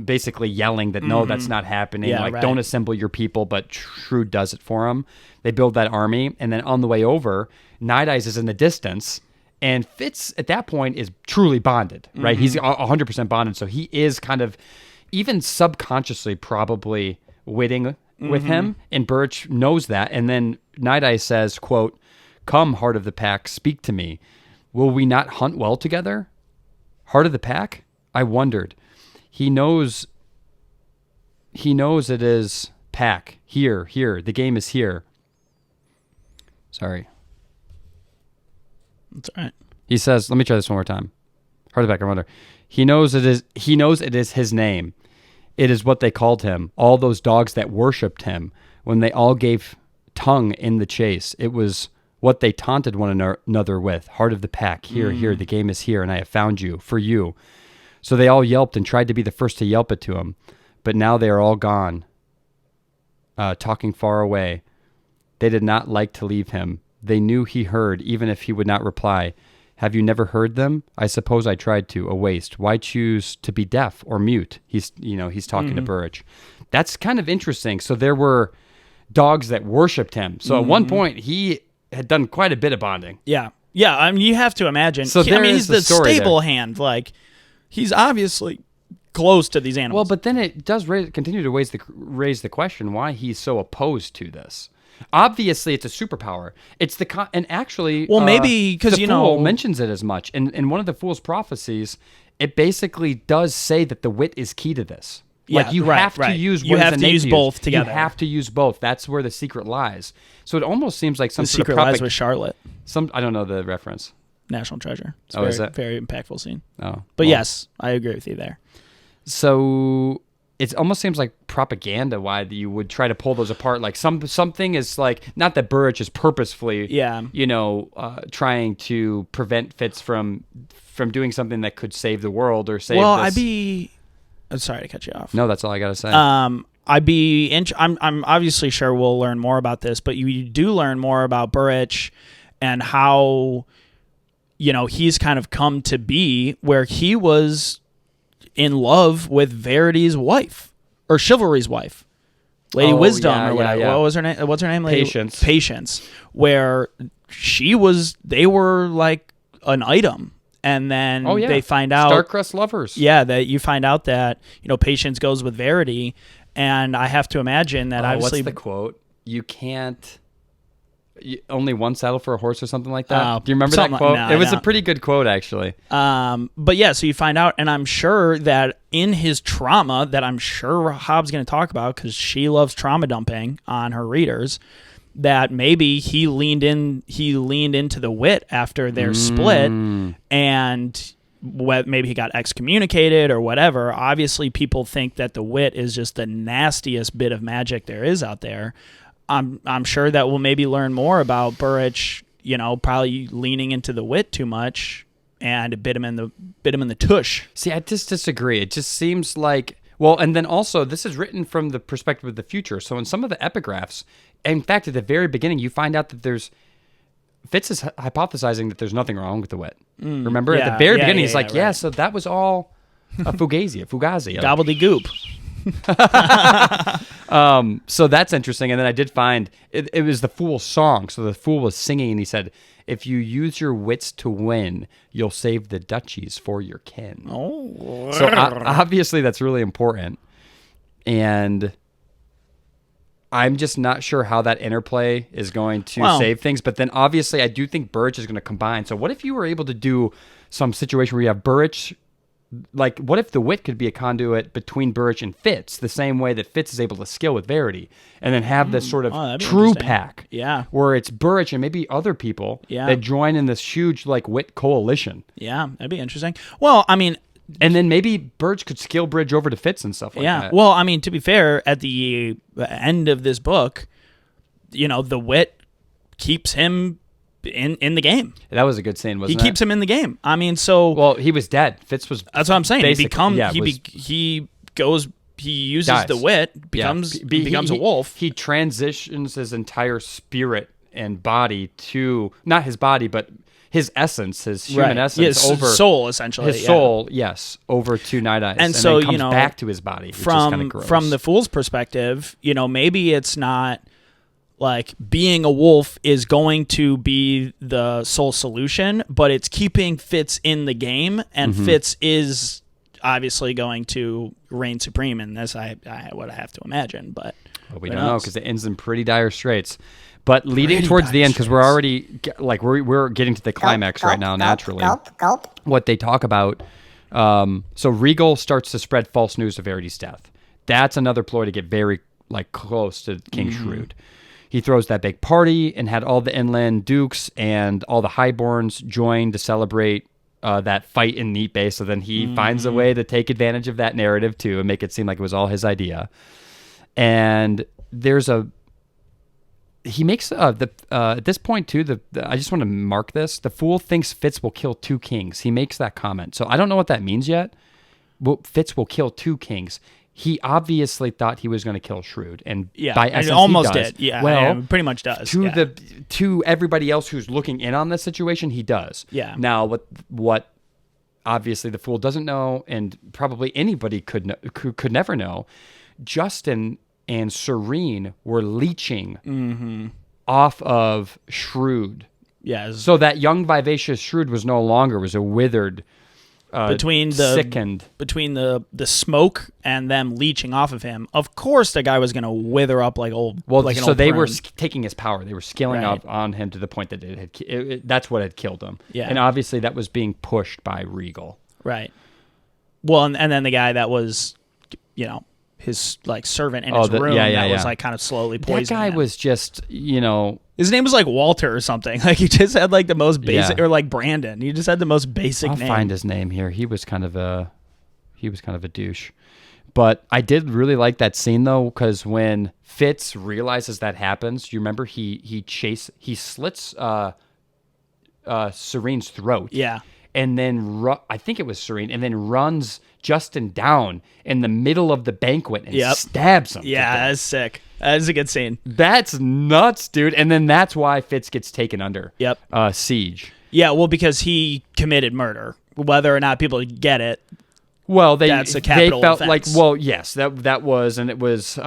basically yelling that no, that's not happening. Don't assemble your people, but Shrewd does it for him. They build that army, and then on the way over, Night Eyes is in the distance, and Fitz at that point is truly bonded, right? He's 100% bonded, so he is kind of even subconsciously probably witting with him, and Burrich knows that, and then Night Eyes says, quote, "Come, Heart of the Pack, speak to me. Will we not hunt well together? Heart of the Pack? I wondered. He knows it is pack. Here, the game is here." Sorry. That's all right. He says, let me try this one more time. Heart of the Pack, I wonder. He knows it is his name. It is what they called him. All those dogs that worshipped him when they all gave tongue in the chase. It was what they taunted one another with. Heart of the Pack, here, the game is here, and I have found you, for you. So they all yelped and tried to be the first to yelp it to him. But now they are all gone, talking far away. They did not like to leave him. They knew he heard, even if he would not reply. Have you never heard them? I suppose I tried to. A waste. Why choose to be deaf or mute? He's talking to Burrich. That's kind of interesting. So there were dogs that worshipped him. So at one point, he had done quite a bit of bonding. Yeah. Yeah, I mean, you have to imagine. So he's the stable hand. He's obviously close to these animals. Well, but then it does continue to raise the question why he's so opposed to this. Obviously, it's a superpower. It's and actually, well, maybe because the Fool mentions it as much. In one of the Fool's prophecies, it basically does say that the wit is key to this. Yeah, you have to use. You have to use both together. You have to use both. That's where the secret lies. So it almost seems like some the sort secret of lies with Charlotte. I don't know the reference. National Treasure. It's is that very impactful scene? Oh, but yes, I agree with you there. So it almost seems like propaganda why you would try to pull those apart. Like something is not that Burrich is purposefully, trying to prevent Fitz from doing something that could save the world or save. Well, I'm sorry to cut you off. No, that's all I gotta say. I'm obviously sure we'll learn more about this, but you do learn more about Burrich and how he's kind of come to be where he was in love with Verity's wife, or Chivalry's wife. Lady Wisdom or whatever. Yeah. What was her name? What's her name? Patience. Patience. Where they were like an item. And then they find out Starcrest lovers. Yeah, that you find out that, Patience goes with Verity. And I have to imagine that obviously... What's the quote? You can't... only one saddle for a horse or something like that. Do you remember that quote? No, it was a pretty good quote, actually. But yeah, so you find out, and I'm sure that in his trauma that I'm sure Hobb's going to talk about, because she loves trauma dumping on her readers, that maybe he leaned into the wit after their split, and maybe he got excommunicated or whatever. Obviously, people think that the wit is just the nastiest bit of magic there is out there. I'm sure that we'll maybe learn more about Burrich, probably leaning into the wit too much, and it bit him in the tush. See, I just disagree. It just seems like, well, and then also this is written from the perspective of the future. So in some of the epigraphs, in fact, at the very beginning, you find out that Fitz is hypothesizing that there's nothing wrong with the wit. Remember, at the very beginning, he's like, right. So that was all a fugazi. Gobbledygook. So that's interesting. And then I did find it was the fool's song. So the fool was singing, and he said, "If you use your wits to win, you'll save the duchies for your kin." Oh, so obviously that's really important, and I'm just not sure how that interplay is going to save things. But then obviously I do think Burrich is going to combine. So what if you were able to do some situation where you have Burrich? Like, what if the wit could be a conduit between Burrich and Fitz, the same way that Fitz is able to skill with Verity, and then have this sort of true pack, where it's Burrich and maybe other people that join in this huge wit coalition. Yeah, that'd be interesting. Well, I mean, and then maybe Burrich could skill bridge over to Fitz and stuff like that. Yeah, well, I mean, to be fair, at the end of this book, the wit keeps him in the game. That was a good scene, wasn't it? He keeps him in the game. I mean, so... Well, he was dead. Fitz was... That's what I'm saying. He uses the wit, becomes a wolf. He transitions his entire spirit and body to... Not his body, but his essence, his human essence. His soul, essentially. His soul, yes, over to Night Eyes. And so, then comes back to his body, which is kind of gross. From the fool's perspective, maybe it's not... Like, being a wolf is going to be the sole solution, but it's keeping Fitz in the game, and Fitz is obviously going to reign supreme in this, I would have to imagine. But we don't know, because it ends in pretty dire straits. But leading towards the end, because we're already, we're getting to the climax right now, naturally. What they talk about, so Regal starts to spread false news of Verity's death. That's another ploy to get very, close to King Shrewd. He throws that big party and had all the inland dukes and all the highborns join to celebrate that fight in Neat Bay. So then he finds a way to take advantage of that narrative too and make it seem like it was all his idea. And he makes at this point too. I just want to mark this. The fool thinks Fitz will kill 2 kings. He makes that comment. So I don't know what that means yet. Well, Fitz will kill 2 kings. He obviously thought he was going to kill Shrewd, and by essence, he almost does. did. Yeah, well, pretty much does. To everybody else who's looking in on this situation, he does. Yeah. Now, what obviously the fool doesn't know, and probably anybody could never know, Justin and Serene were leeching off of Shrewd. Yeah. So that young, vivacious Shrewd was no longer was a withered. Sickened. Between the smoke and them leeching off of him, of course the guy was going to wither up like old. Well, like an so old they prune. were taking his power. They were scaling up on him to the point that that's what had killed him. Yeah, and obviously that was being pushed by Regal. Right. Well, and then the guy that was, his servant in his room was kind of slowly poisoning. That guy was just His name was Walter or something. He just had the most basic, or Brandon. He just had the most basic name. I'll find his name here. He was kind of a douche. But I did really like that scene though, because when Fitz realizes that happens, you remember he slits Serene's throat. Yeah. And then I think it was Serene, and then runs Justin down in the middle of the banquet and stabs him. Yeah, that's sick. That is a good scene. That's nuts, dude. And then that's why Fitz gets taken under siege. Yeah, well, because he committed murder. Whether or not people get it, Well, that's a capital felt offense. yes, that was, and it was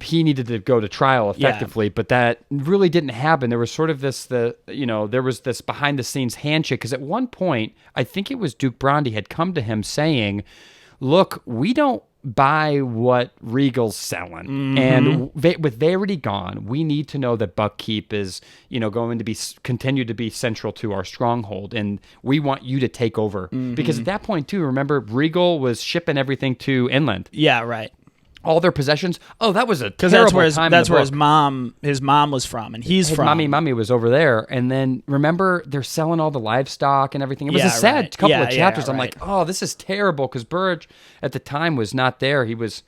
he needed to go to trial effectively, but that really didn't happen. There was sort of there was this behind the scenes handshake because at one point, I think it was Duke Brawndy had come to him saying, "Look, we don't buy what Regal's selling, and with Verity gone, we need to know that Buckkeep is going to be continue to be central to our stronghold, and we want you to take over because at that point too, remember Regal was shipping everything to inland. Yeah, right. All their possessions. Oh, that was a terrible time. That's where his mom was from, and he's from. Mommy was over there, and then remember they're selling all the livestock and everything. It was a sad couple of chapters. I'm like, oh, this is terrible because Burrich at the time was not there. He was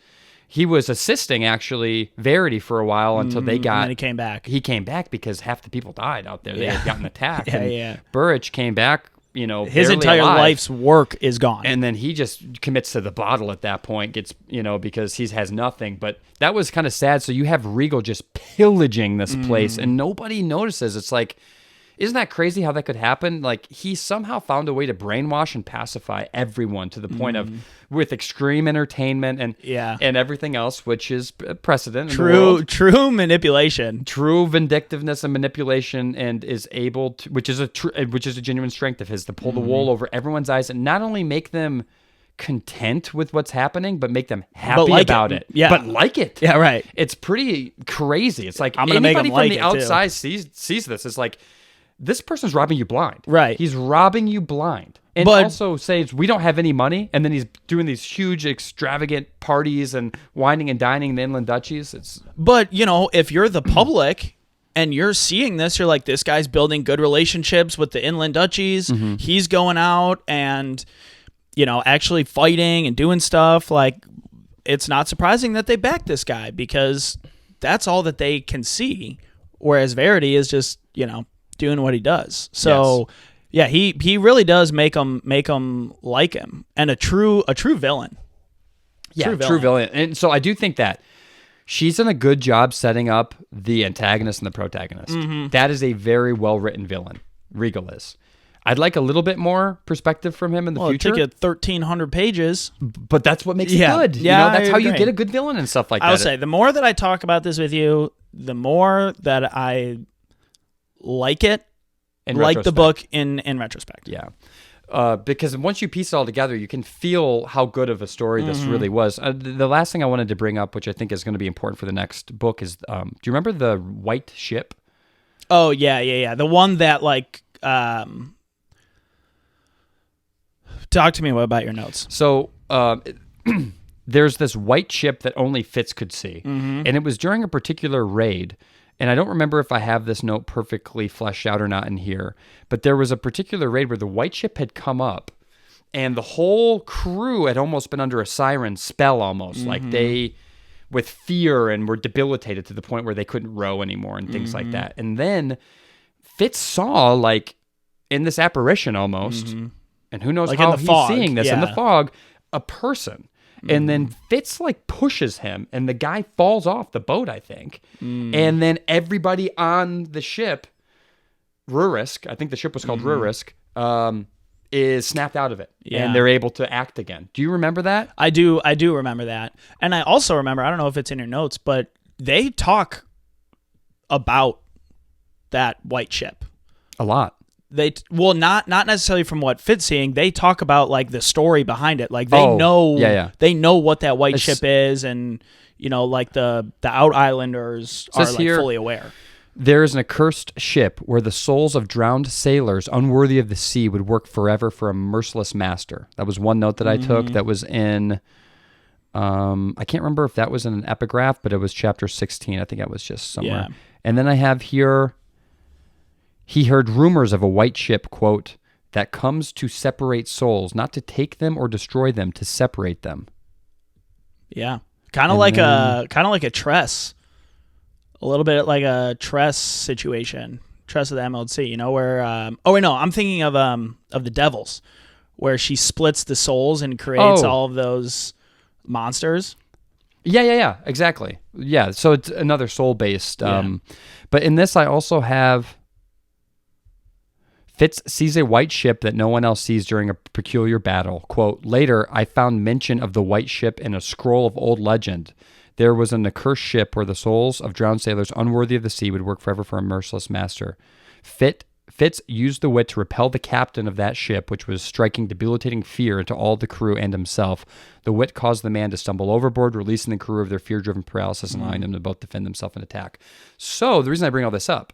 assisting actually Verity for a while until they got. And then he came back. He came back because half the people died out there. They had gotten attacked. Yeah. Burrich came back. His entire life's work is gone. And then he just commits to the bottle at that point, gets, because he has nothing. But that was kind of sad. So you have Regal just pillaging this place and nobody notices. It's like, isn't that crazy how that could happen? Like he somehow found a way to brainwash and pacify everyone to the point of with extreme entertainment and everything else, which is precedent. True manipulation, true vindictiveness and manipulation, and is able to, which is a genuine strength of his, to pull the wool over everyone's eyes and not only make them content with what's happening, but make them happy about it. Yeah, but like it. Yeah, right. It's pretty crazy. It's like I'm anybody from the outside sees this. It's like, this person's robbing you blind. Right. He's robbing you blind. And also says, we don't have any money. And then he's doing these huge, extravagant parties and wining and dining in the inland duchies. But, if you're the public and you're seeing this, you're like, this guy's building good relationships with the inland duchies. He's going out and, actually fighting and doing stuff. Like, it's not surprising that they back this guy because that's all that they can see. Whereas Verity is just, doing what he does. So, he really does make them like him, and a true villain. Yeah, true villain. And so I do think that she's done a good job setting up the antagonist and the protagonist. That is a very well written villain. Regal is. I'd like a little bit more perspective from him in the future. It took you 1,300 pages, but that's what makes it good. Yeah, that's how you get a good villain and stuff like that. I'll say the more that I talk about this with you, the more that I like it, the book in retrospect. Yeah. Because once you piece it all together, you can feel how good of a story this really was. The last thing I wanted to bring up, which I think is going to be important for the next book, is do you remember the white ship? Oh, yeah. The one that, talk to me about your notes. So there's this white ship that only Fitz could see. And it was during a particular raid. And I don't remember if I have this note perfectly fleshed out or not in here, but there was a particular raid where the white ship had come up and the whole crew had almost been under a siren spell almost. Like they, with fear, and were debilitated to the point where they couldn't row anymore and things like that. And then Fitz saw, in this apparition almost, and who knows how he's seeing this, in the fog, a person. And then Fitz pushes him and the guy falls off the boat, I think. And then everybody on the ship, Rurisk, I think the ship was called Rurisk, is snapped out of it. Yeah. And they're able to act again. Do you remember that? I do remember that. And I also remember, I don't know if it's in your notes, but they talk about that white ship. A lot. Not necessarily from what Fitz seeing. They talk about the story behind it. They know, they know what that white ship is, and the Out Islanders are fully aware. There is an accursed ship where the souls of drowned sailors unworthy of the sea would work forever for a merciless master. That was one note that I took. That was in. I can't remember if that was in an epigraph, but it was chapter 16. I think that was just somewhere. Yeah. And then I have here. He heard rumors of a white ship, quote, that comes to separate souls, not to take them or destroy them, to separate them. Yeah. Kind of like a Tress. A little bit like a Tress situation. Tress of the MLC, where I'm thinking of the Devils, where she splits the souls and creates all of those monsters. Yeah, exactly. Yeah, so it's another soul-based. But in this I also have Fitz sees a white ship that no one else sees during a peculiar battle. Quote, later, I found mention of the white ship in a scroll of old legend. There was an accursed ship where the souls of drowned sailors unworthy of the sea would work forever for a merciless master. Fitz used the wit to repel the captain of that ship, which was striking debilitating fear into all the crew and himself. The wit caused the man to stumble overboard, releasing the crew of their fear-driven paralysis and allowing them to both defend themselves and attack. So, the reason I bring all this up,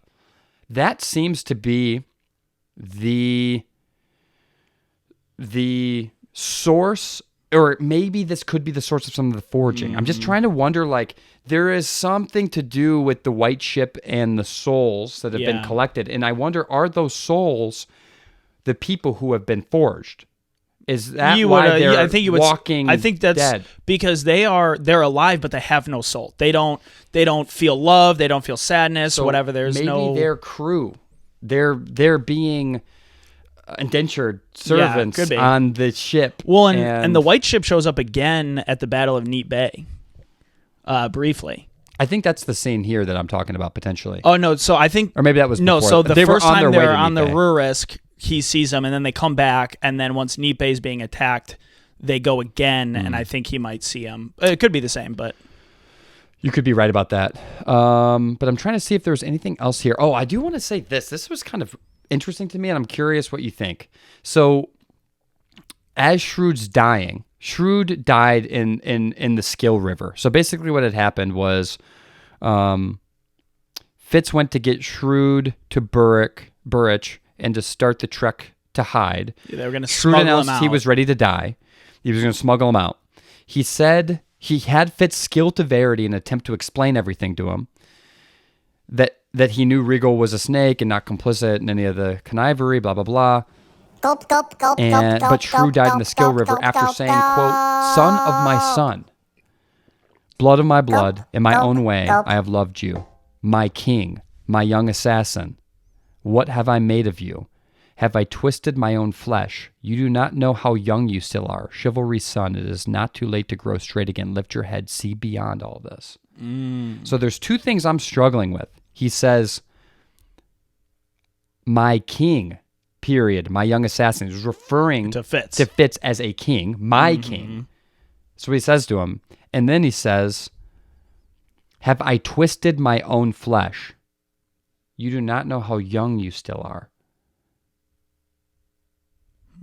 that seems to be the source, or maybe this could be the source of some of the forging. I'm just trying to wonder, like, there is something to do with the white ship and the souls that have been collected. And I wonder, are those souls the people who have been forged? Is that why they're walking I think that's dead? Because they're alive, but they have no soul. They don't feel love. They don't feel sadness, So whatever. There's maybe their crew, they're being indentured servants on the ship. Well, and the white ship shows up again at the Battle of Neat Bay, briefly. I think that's the scene here that I'm talking about potentially. Oh no, so I think, or maybe that was no. before. So the they first were on time their way they're to on the Neat Bay. Rurisk, he sees them, and then they come back, and then once Neat Bay is being attacked, they go again, and I think he might see him. It could be the same, but you could be right about that. But I'm trying to see if there's anything else here. Oh, I do want to say this. This was kind of interesting to me, and I'm curious what you think. So, as Shrewd's dying, Shrewd died in the Skill River. So basically, what had happened was, Fitz went to get Shrewd to Burrich and to start the trek to hide. Yeah, they were going to Shrewd smuggle announced him out. he was ready to die. He was going to smuggle him out. He said he had Fitz skill to Verity in an attempt to explain everything to him. That he knew Regal was a snake and not complicit in any of the connivery, blah, blah, blah. But Shrewd died in the Skill River after saying, quote, son of my son, blood of my blood, in my own way I have loved you. My king, my young assassin, what have I made of you? Have I twisted my own flesh? You do not know how young you still are. Chivalry's son, it is not too late to grow straight again. Lift your head, see beyond all this. So there's two things I'm struggling with. He says, my king, period, my young assassin. He's referring to Fitz as a king, my king. That's what he says to him. And then he says, have I twisted my own flesh? You do not know how young you still are.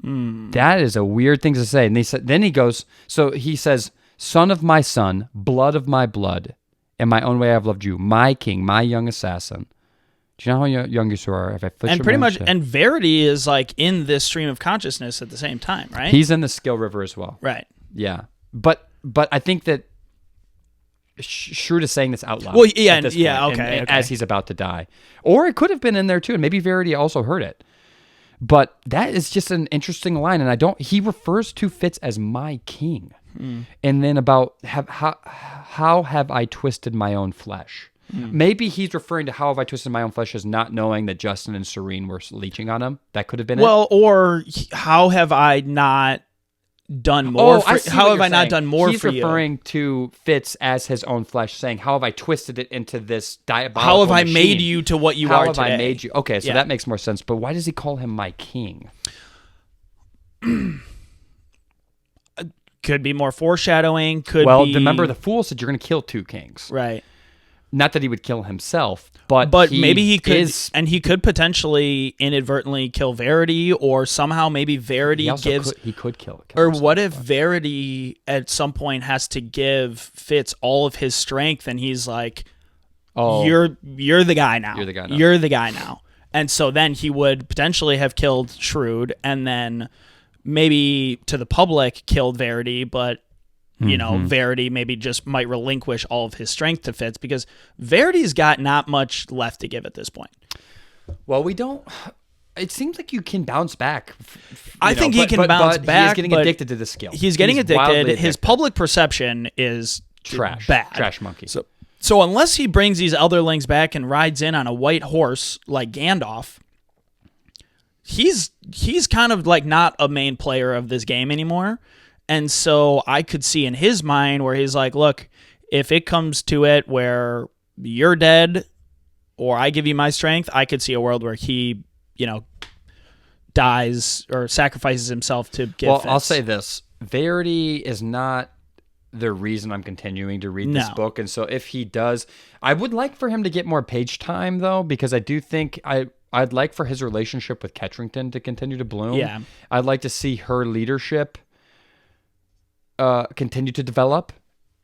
That is a weird thing to say. And then he goes, so he says, son of my son, blood of my blood, in my own way I have loved you, my king, my young assassin. Do you know how young you still are? And pretty much, and Verity is like in this stream of consciousness at the same time, right? He's in the Skill River as well. Right. Yeah. But I think that Shrewd is saying this out loud. Well, yeah, okay. As he's about to die. Or it could have been in there too, and maybe Verity also heard it. But that is just an interesting line, and he refers to Fitz as my king. And then about how have I twisted my own flesh? Maybe he's referring to how have I twisted my own flesh as not knowing that Justin and Serene were leeching on him. That could have been it. Well, or how have I not done more? How have I not done more for you? He's referring to Fitz as his own flesh, saying, how have I twisted it into this diabolical How have I machine? made you to what you are today? How have I made you? Okay, so that makes more sense. But why does he call him my king? Could be more foreshadowing. Remember the fool said you're going to kill two kings. Right. Not that he would kill himself, but maybe he could, and he could potentially inadvertently kill Verity, or somehow maybe Verity he could kill or himself, what if Verity at some point has to give Fitz all of his strength, and he's like, "Oh, you're the guy now. You're the guy now. You're the guy now." And so then he would potentially have killed Shrewd, and then maybe to the public killed Verity, but. You know, Verity maybe just might relinquish all of his strength to Fitz, because Verity's got not much left to give at this point. Well, we don't. It seems like you can bounce back. I think he can bounce back. He's getting addicted to the skill. He's getting addicted. His public perception is trash. Bad. Trash monkey. So unless he brings these elderlings back and rides in on a white horse like Gandalf, he's kind of like not a main player of this game anymore. And so I could see in his mind where he's like, look, if it comes to it where you're dead or I give you my strength, I could see a world where he, dies or sacrifices himself to give Fitz. I'll say this. Verity is not the reason I'm continuing to read this book. And so if he does, I would like for him to get more page time, though, because I do think I'd like for his relationship with Kettricken to continue to bloom. Yeah. I'd like to see her leadership continue to develop.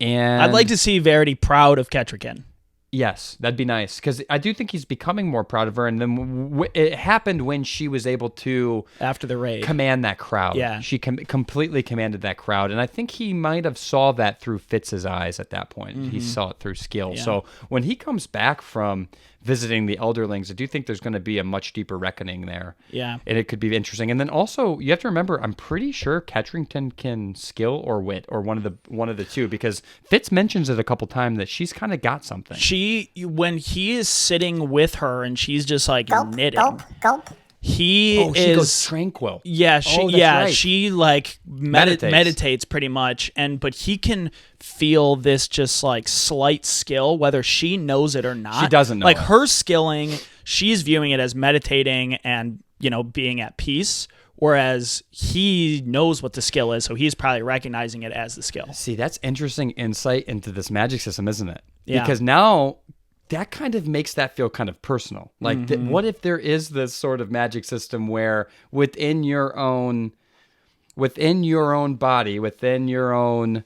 And I'd like to see Verity proud of Kettricken. Yes, that'd be nice, because I do think he's becoming more proud of her. And then it happened when she was able to, after the raid, command that crowd. Yeah, she completely commanded that crowd, and I think he might have saw that through Fitz's eyes at that point. He saw it through skill. Yeah. So when he comes back from visiting the Elderlings, I do think there's going to be a much deeper reckoning there. Yeah, and it could be interesting. And then also you have to remember, I'm pretty sure Kettricken can skill or wit, or one of the two, because Fitz mentions it a couple times that she's kind of got something. When he is sitting with her and she's just like knitting. Gulp. She goes tranquil. Yeah, right. She like meditates pretty much, but he can feel this just like slight skill, whether she knows it or not. She doesn't know. Like her skilling, she's viewing it as meditating and being at peace, whereas he knows what the skill is, so he's probably recognizing it as the skill. See, that's interesting insight into this magic system, isn't it? Yeah. Because now that kind of makes that feel kind of personal. Like, what if there is this sort of magic system where within your own body, within your own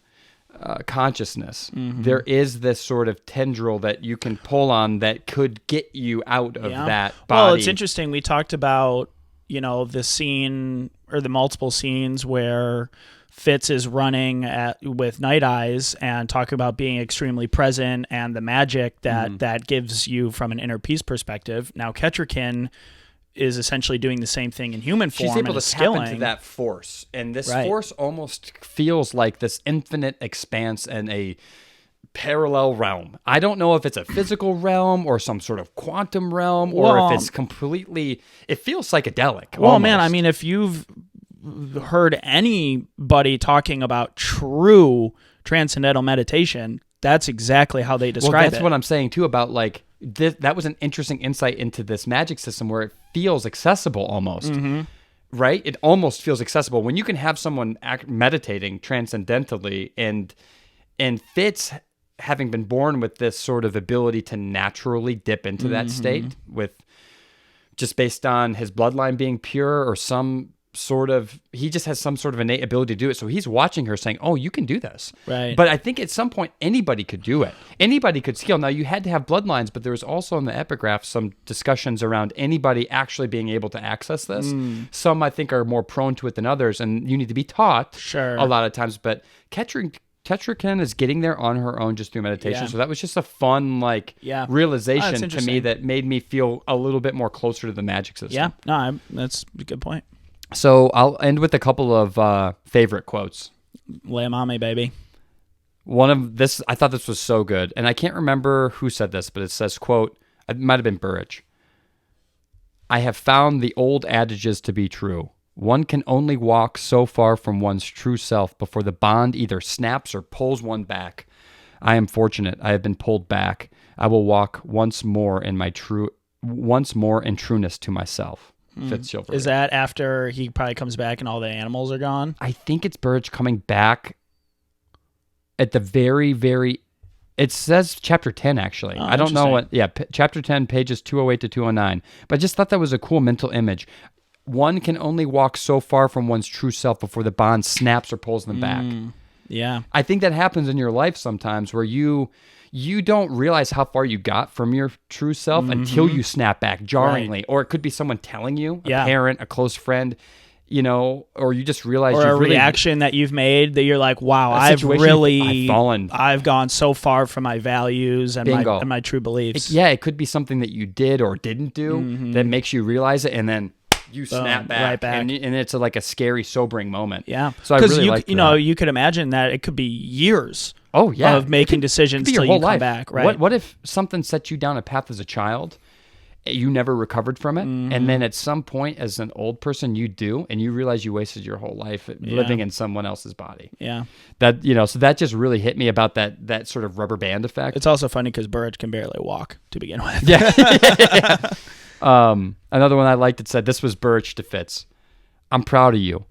consciousness, there is this sort of tendril that you can pull on that could get you out of that body. Well, it's interesting. We talked about, the scene or the multiple scenes where Fitz is running with Night Eyes and talking about being extremely present and the magic that gives you from an inner peace perspective. Now, Kettricken is essentially doing the same thing in human form. She's able and to tap into that force, and this force almost feels like this infinite expanse and a parallel realm. I don't know if it's a physical realm or some sort of quantum realm, or if it's completely. It feels psychedelic. Well, almost. man, I mean, if you've heard anybody talking about true transcendental meditation, that's exactly how they describe it. Well, that's what I'm saying too about like this. That was an interesting insight into this magic system where it feels accessible almost. Right? It almost feels accessible when you can have someone meditating transcendentally, and Fitz having been born with this sort of ability to naturally dip into that state, with just based on his bloodline being pure or he just has some sort of innate ability to do it. So he's watching her saying, oh, you can do this. Right. But I think at some point anybody could do it. Anybody could skill. Now you had to have bloodlines, but there was also in the epigraph some discussions around anybody actually being able to access this. Some I think are more prone to it than others, and you need to be taught a lot of times. But Kettricken is getting there on her own just through meditation. So that was just a fun realization to me that made me feel a little bit more closer to the magic system. Yeah, no, that's a good point. So I'll end with a couple of favorite quotes. Lay 'em on me, baby. One of this, I thought this was so good, and I can't remember who said this, but it says, quote, it might have been Burrich. I have found the old adages to be true. One can only walk so far from one's true self before the bond either snaps or pulls one back. I am fortunate. I have been pulled back. I will walk once more in trueness to myself. Fitz Is that after he probably comes back and all the animals are gone? I think it's Burrich coming back at the very, very. It says chapter 10, actually. I don't know what. Yeah, chapter 10, pages 208 to 209. But I just thought that was a cool mental image. One can only walk so far from one's true self before the bond snaps or pulls them back. Yeah. I think that happens in your life sometimes where you don't realize how far you got from your true self until you snap back jarringly. Right. Or it could be someone telling you, a parent, a close friend, or you just realize or a reaction that you've made that you're like, wow, I've gone so far from my values and my true beliefs. It could be something that you did or didn't do that makes you realize it, and then you snap back, right back. And it's like a scary, sobering moment. Yeah. So I really like that. You could imagine that it could be years of making decisions till you come back. Right. What if something set you down a path as a child, you never recovered from it, and then at some point as an old person you do, and you realize you wasted your whole life living in someone else's body. Yeah. That so that just really hit me about that sort of rubber band effect. It's also funny because Burrich can barely walk to begin with. Yeah. Another one I liked, it said, this was Burrich to Fitz. I'm proud of you.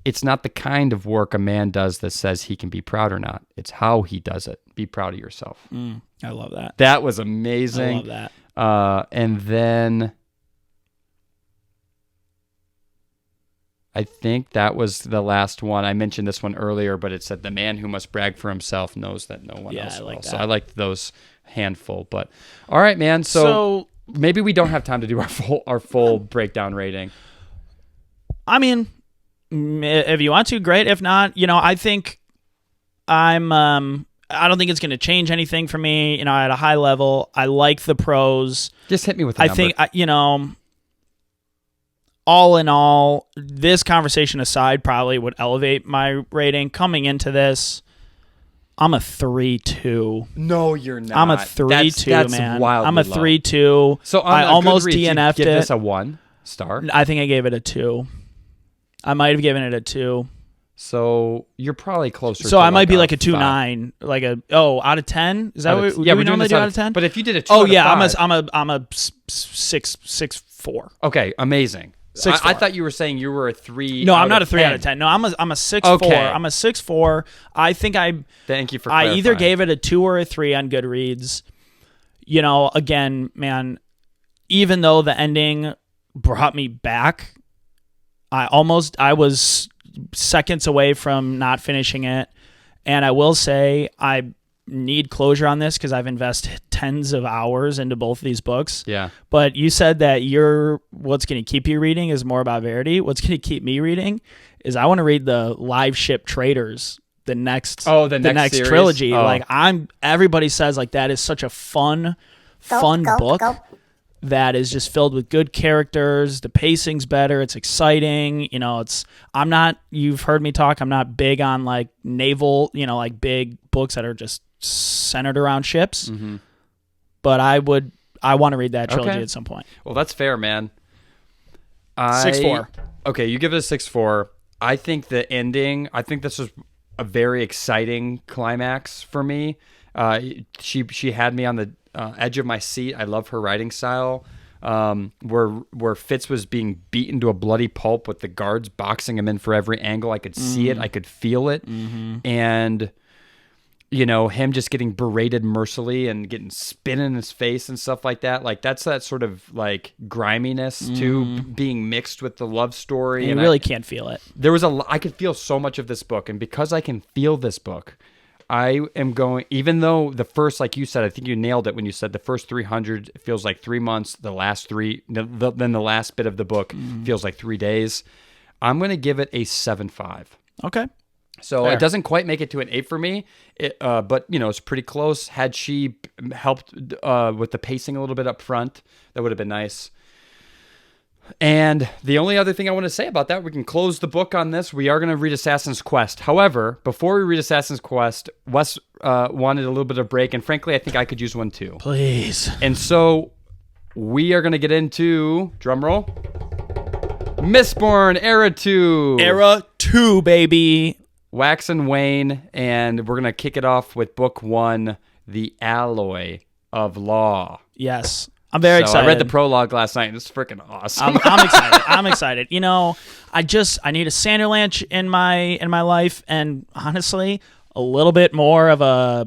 It's not the kind of work a man does that says he can be proud or not. It's how he does it. Be proud of yourself. I love that. That was amazing. I love that. And then I think that was the last one. I mentioned this one earlier, but it said the man who must brag for himself knows that no one else will. So I liked those handful. But all right, man. So maybe we don't have time to do our full breakdown rating. I mean, if you want to, great. If not, I think I don't think it's going to change anything for me. At a high level, I like the prose. Just hit me with a number. I think, all in all, this conversation aside probably would elevate my rating. Coming into this, I'm a 3.2. No, you're not. I'm a 3.2, man. Wildly I'm a 3.2. So I almost Goodreads, DNF'd you give it. this a 1 star? I think I gave it a 2. I might have given it a 2. So you're probably closer. So to I might be like a 2.9, 2.9, out of 10. Is that what we normally do out of 10? But if you did a 2 I'm a 6.4. Okay, amazing. 6.4. I thought you were saying you were a 3. No, I'm not a 3 out of 10. No, I'm a 6.4. Okay. I'm a 6.4. I think Thank you for I clarifying. either gave it a 2 or a 3 on Goodreads. Again, man, even though the ending brought me back, I was seconds away from not finishing it. And I will say I need closure on this because I've invested tens of hours into both of these books. Yeah. But you said that what's going to keep you reading is more about Verity. What's going to keep me reading is I want to read the Live Ship Traders, the next series? trilogy. Oh. Like everybody says like that is such a fun book. That is just filled with good characters. The pacing's better. It's exciting. You've heard me talk. I'm not big on like naval, like big books that are just centered around ships. Mm-hmm. But I want to read that trilogy at some point. Well, that's fair, man. 6.4. Okay, you give it a 6.4. I think the ending, this was a very exciting climax for me. She had me on the edge of my seat. I love her writing style. Where Fitz was being beaten to a bloody pulp with the guards boxing him in for every angle. I could see it. I could feel it. Mm-hmm. And, him just getting berated mercilessly and getting spit in his face and stuff like that. Like, that's that sort of, like, griminess, too, being mixed with the love story. And you really can't feel it. I could feel so much of this book. And because I can feel this book, I am going, even though the first, like you said, I think you nailed it when you said the first 300 feels like 3 months, the last three, then the last bit of the book feels like 3 days. I'm going to give it a 7.5. Okay. So Fair. It doesn't quite make it to an 8 for me, but it's pretty close. Had she helped with the pacing a little bit up front, that would have been nice. And the only other thing I want to say about that, we can close the book on this. We are going to read Assassin's Quest. However, before we read Assassin's Quest, Wes wanted a little bit of break, and frankly, I think I could use one too. Please. And so we are going to get into, drumroll, Mistborn Era 2. Era 2, baby. Wax and Wane, and we're going to kick it off with book 1, The Alloy of Law. Yes. I'm very excited. I read the prologue last night, and it's freaking awesome. I'm excited. I'm excited. I need a Sanderlanche in my life, and honestly, a little bit more of a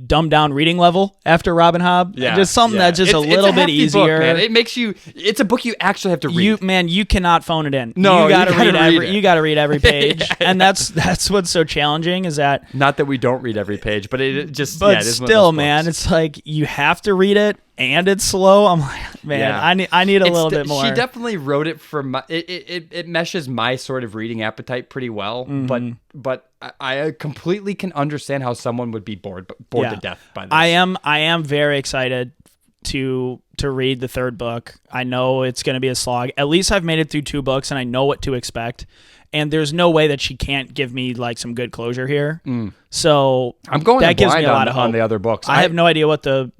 dumbed down reading level after Robin Hobb. Yeah, just something that's just a little bit easier. Book, man. It makes you. It's a book you actually have to read. You cannot phone it in. No, you got to read it. You got to read every page, and that's what's so challenging is that. Not that we don't read every page, but it just. But it is still, man, it's like you have to read it. And it's slow. I'm like, man, yeah. I need a little bit more. She definitely wrote it for my. It meshes my sort of reading appetite pretty well. Mm-hmm. But I completely can understand how someone would be bored to death by this. I am very excited to read the third book. I know it's going to be a slog. At least I've made it through 2 books, and I know what to expect. And there's no way that she can't give me like some good closure here. So I'm going that gives me a lot of hope on the other books. I have no idea what the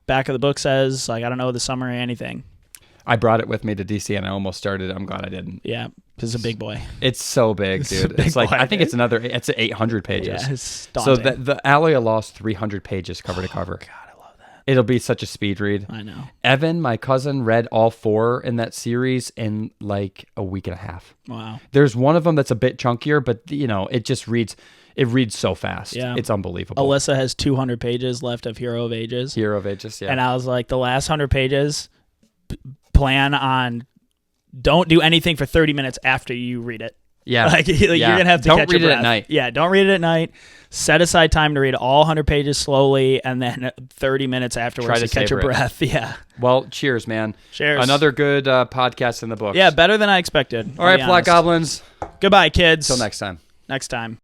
back of the book says. Like, I don't know the summary or anything. I brought it with me to DC and I almost started. I'm glad I didn't. Yeah, because it's a big boy. It's so big, dude. It's like, I think it's 800 pages. Yeah, it's daunting. So the Alloy of Law is 300 pages cover to cover. God, I love that. It'll be such a speed read. I know. Evan, my cousin, read all 4 in that series in like a week and a half. Wow. There's one of them that's a bit chunkier, but it just reads. It reads so fast. Yeah. It's unbelievable. Alyssa has 200 pages left of Hero of Ages. Hero of Ages, yeah. And I was like, the last 100 pages, plan on don't do anything for 30 minutes after you read it. Yeah. You're going to have to don't catch read your it breath. at night. Yeah, don't read it at night. Set aside time to read all 100 pages slowly, and then 30 minutes afterwards to catch your breath. Yeah. Well, cheers, man. Cheers. Another good podcast in the books. Yeah, better than I expected. All right, Plot Gobblins. Goodbye, kids. Till next time. Next time.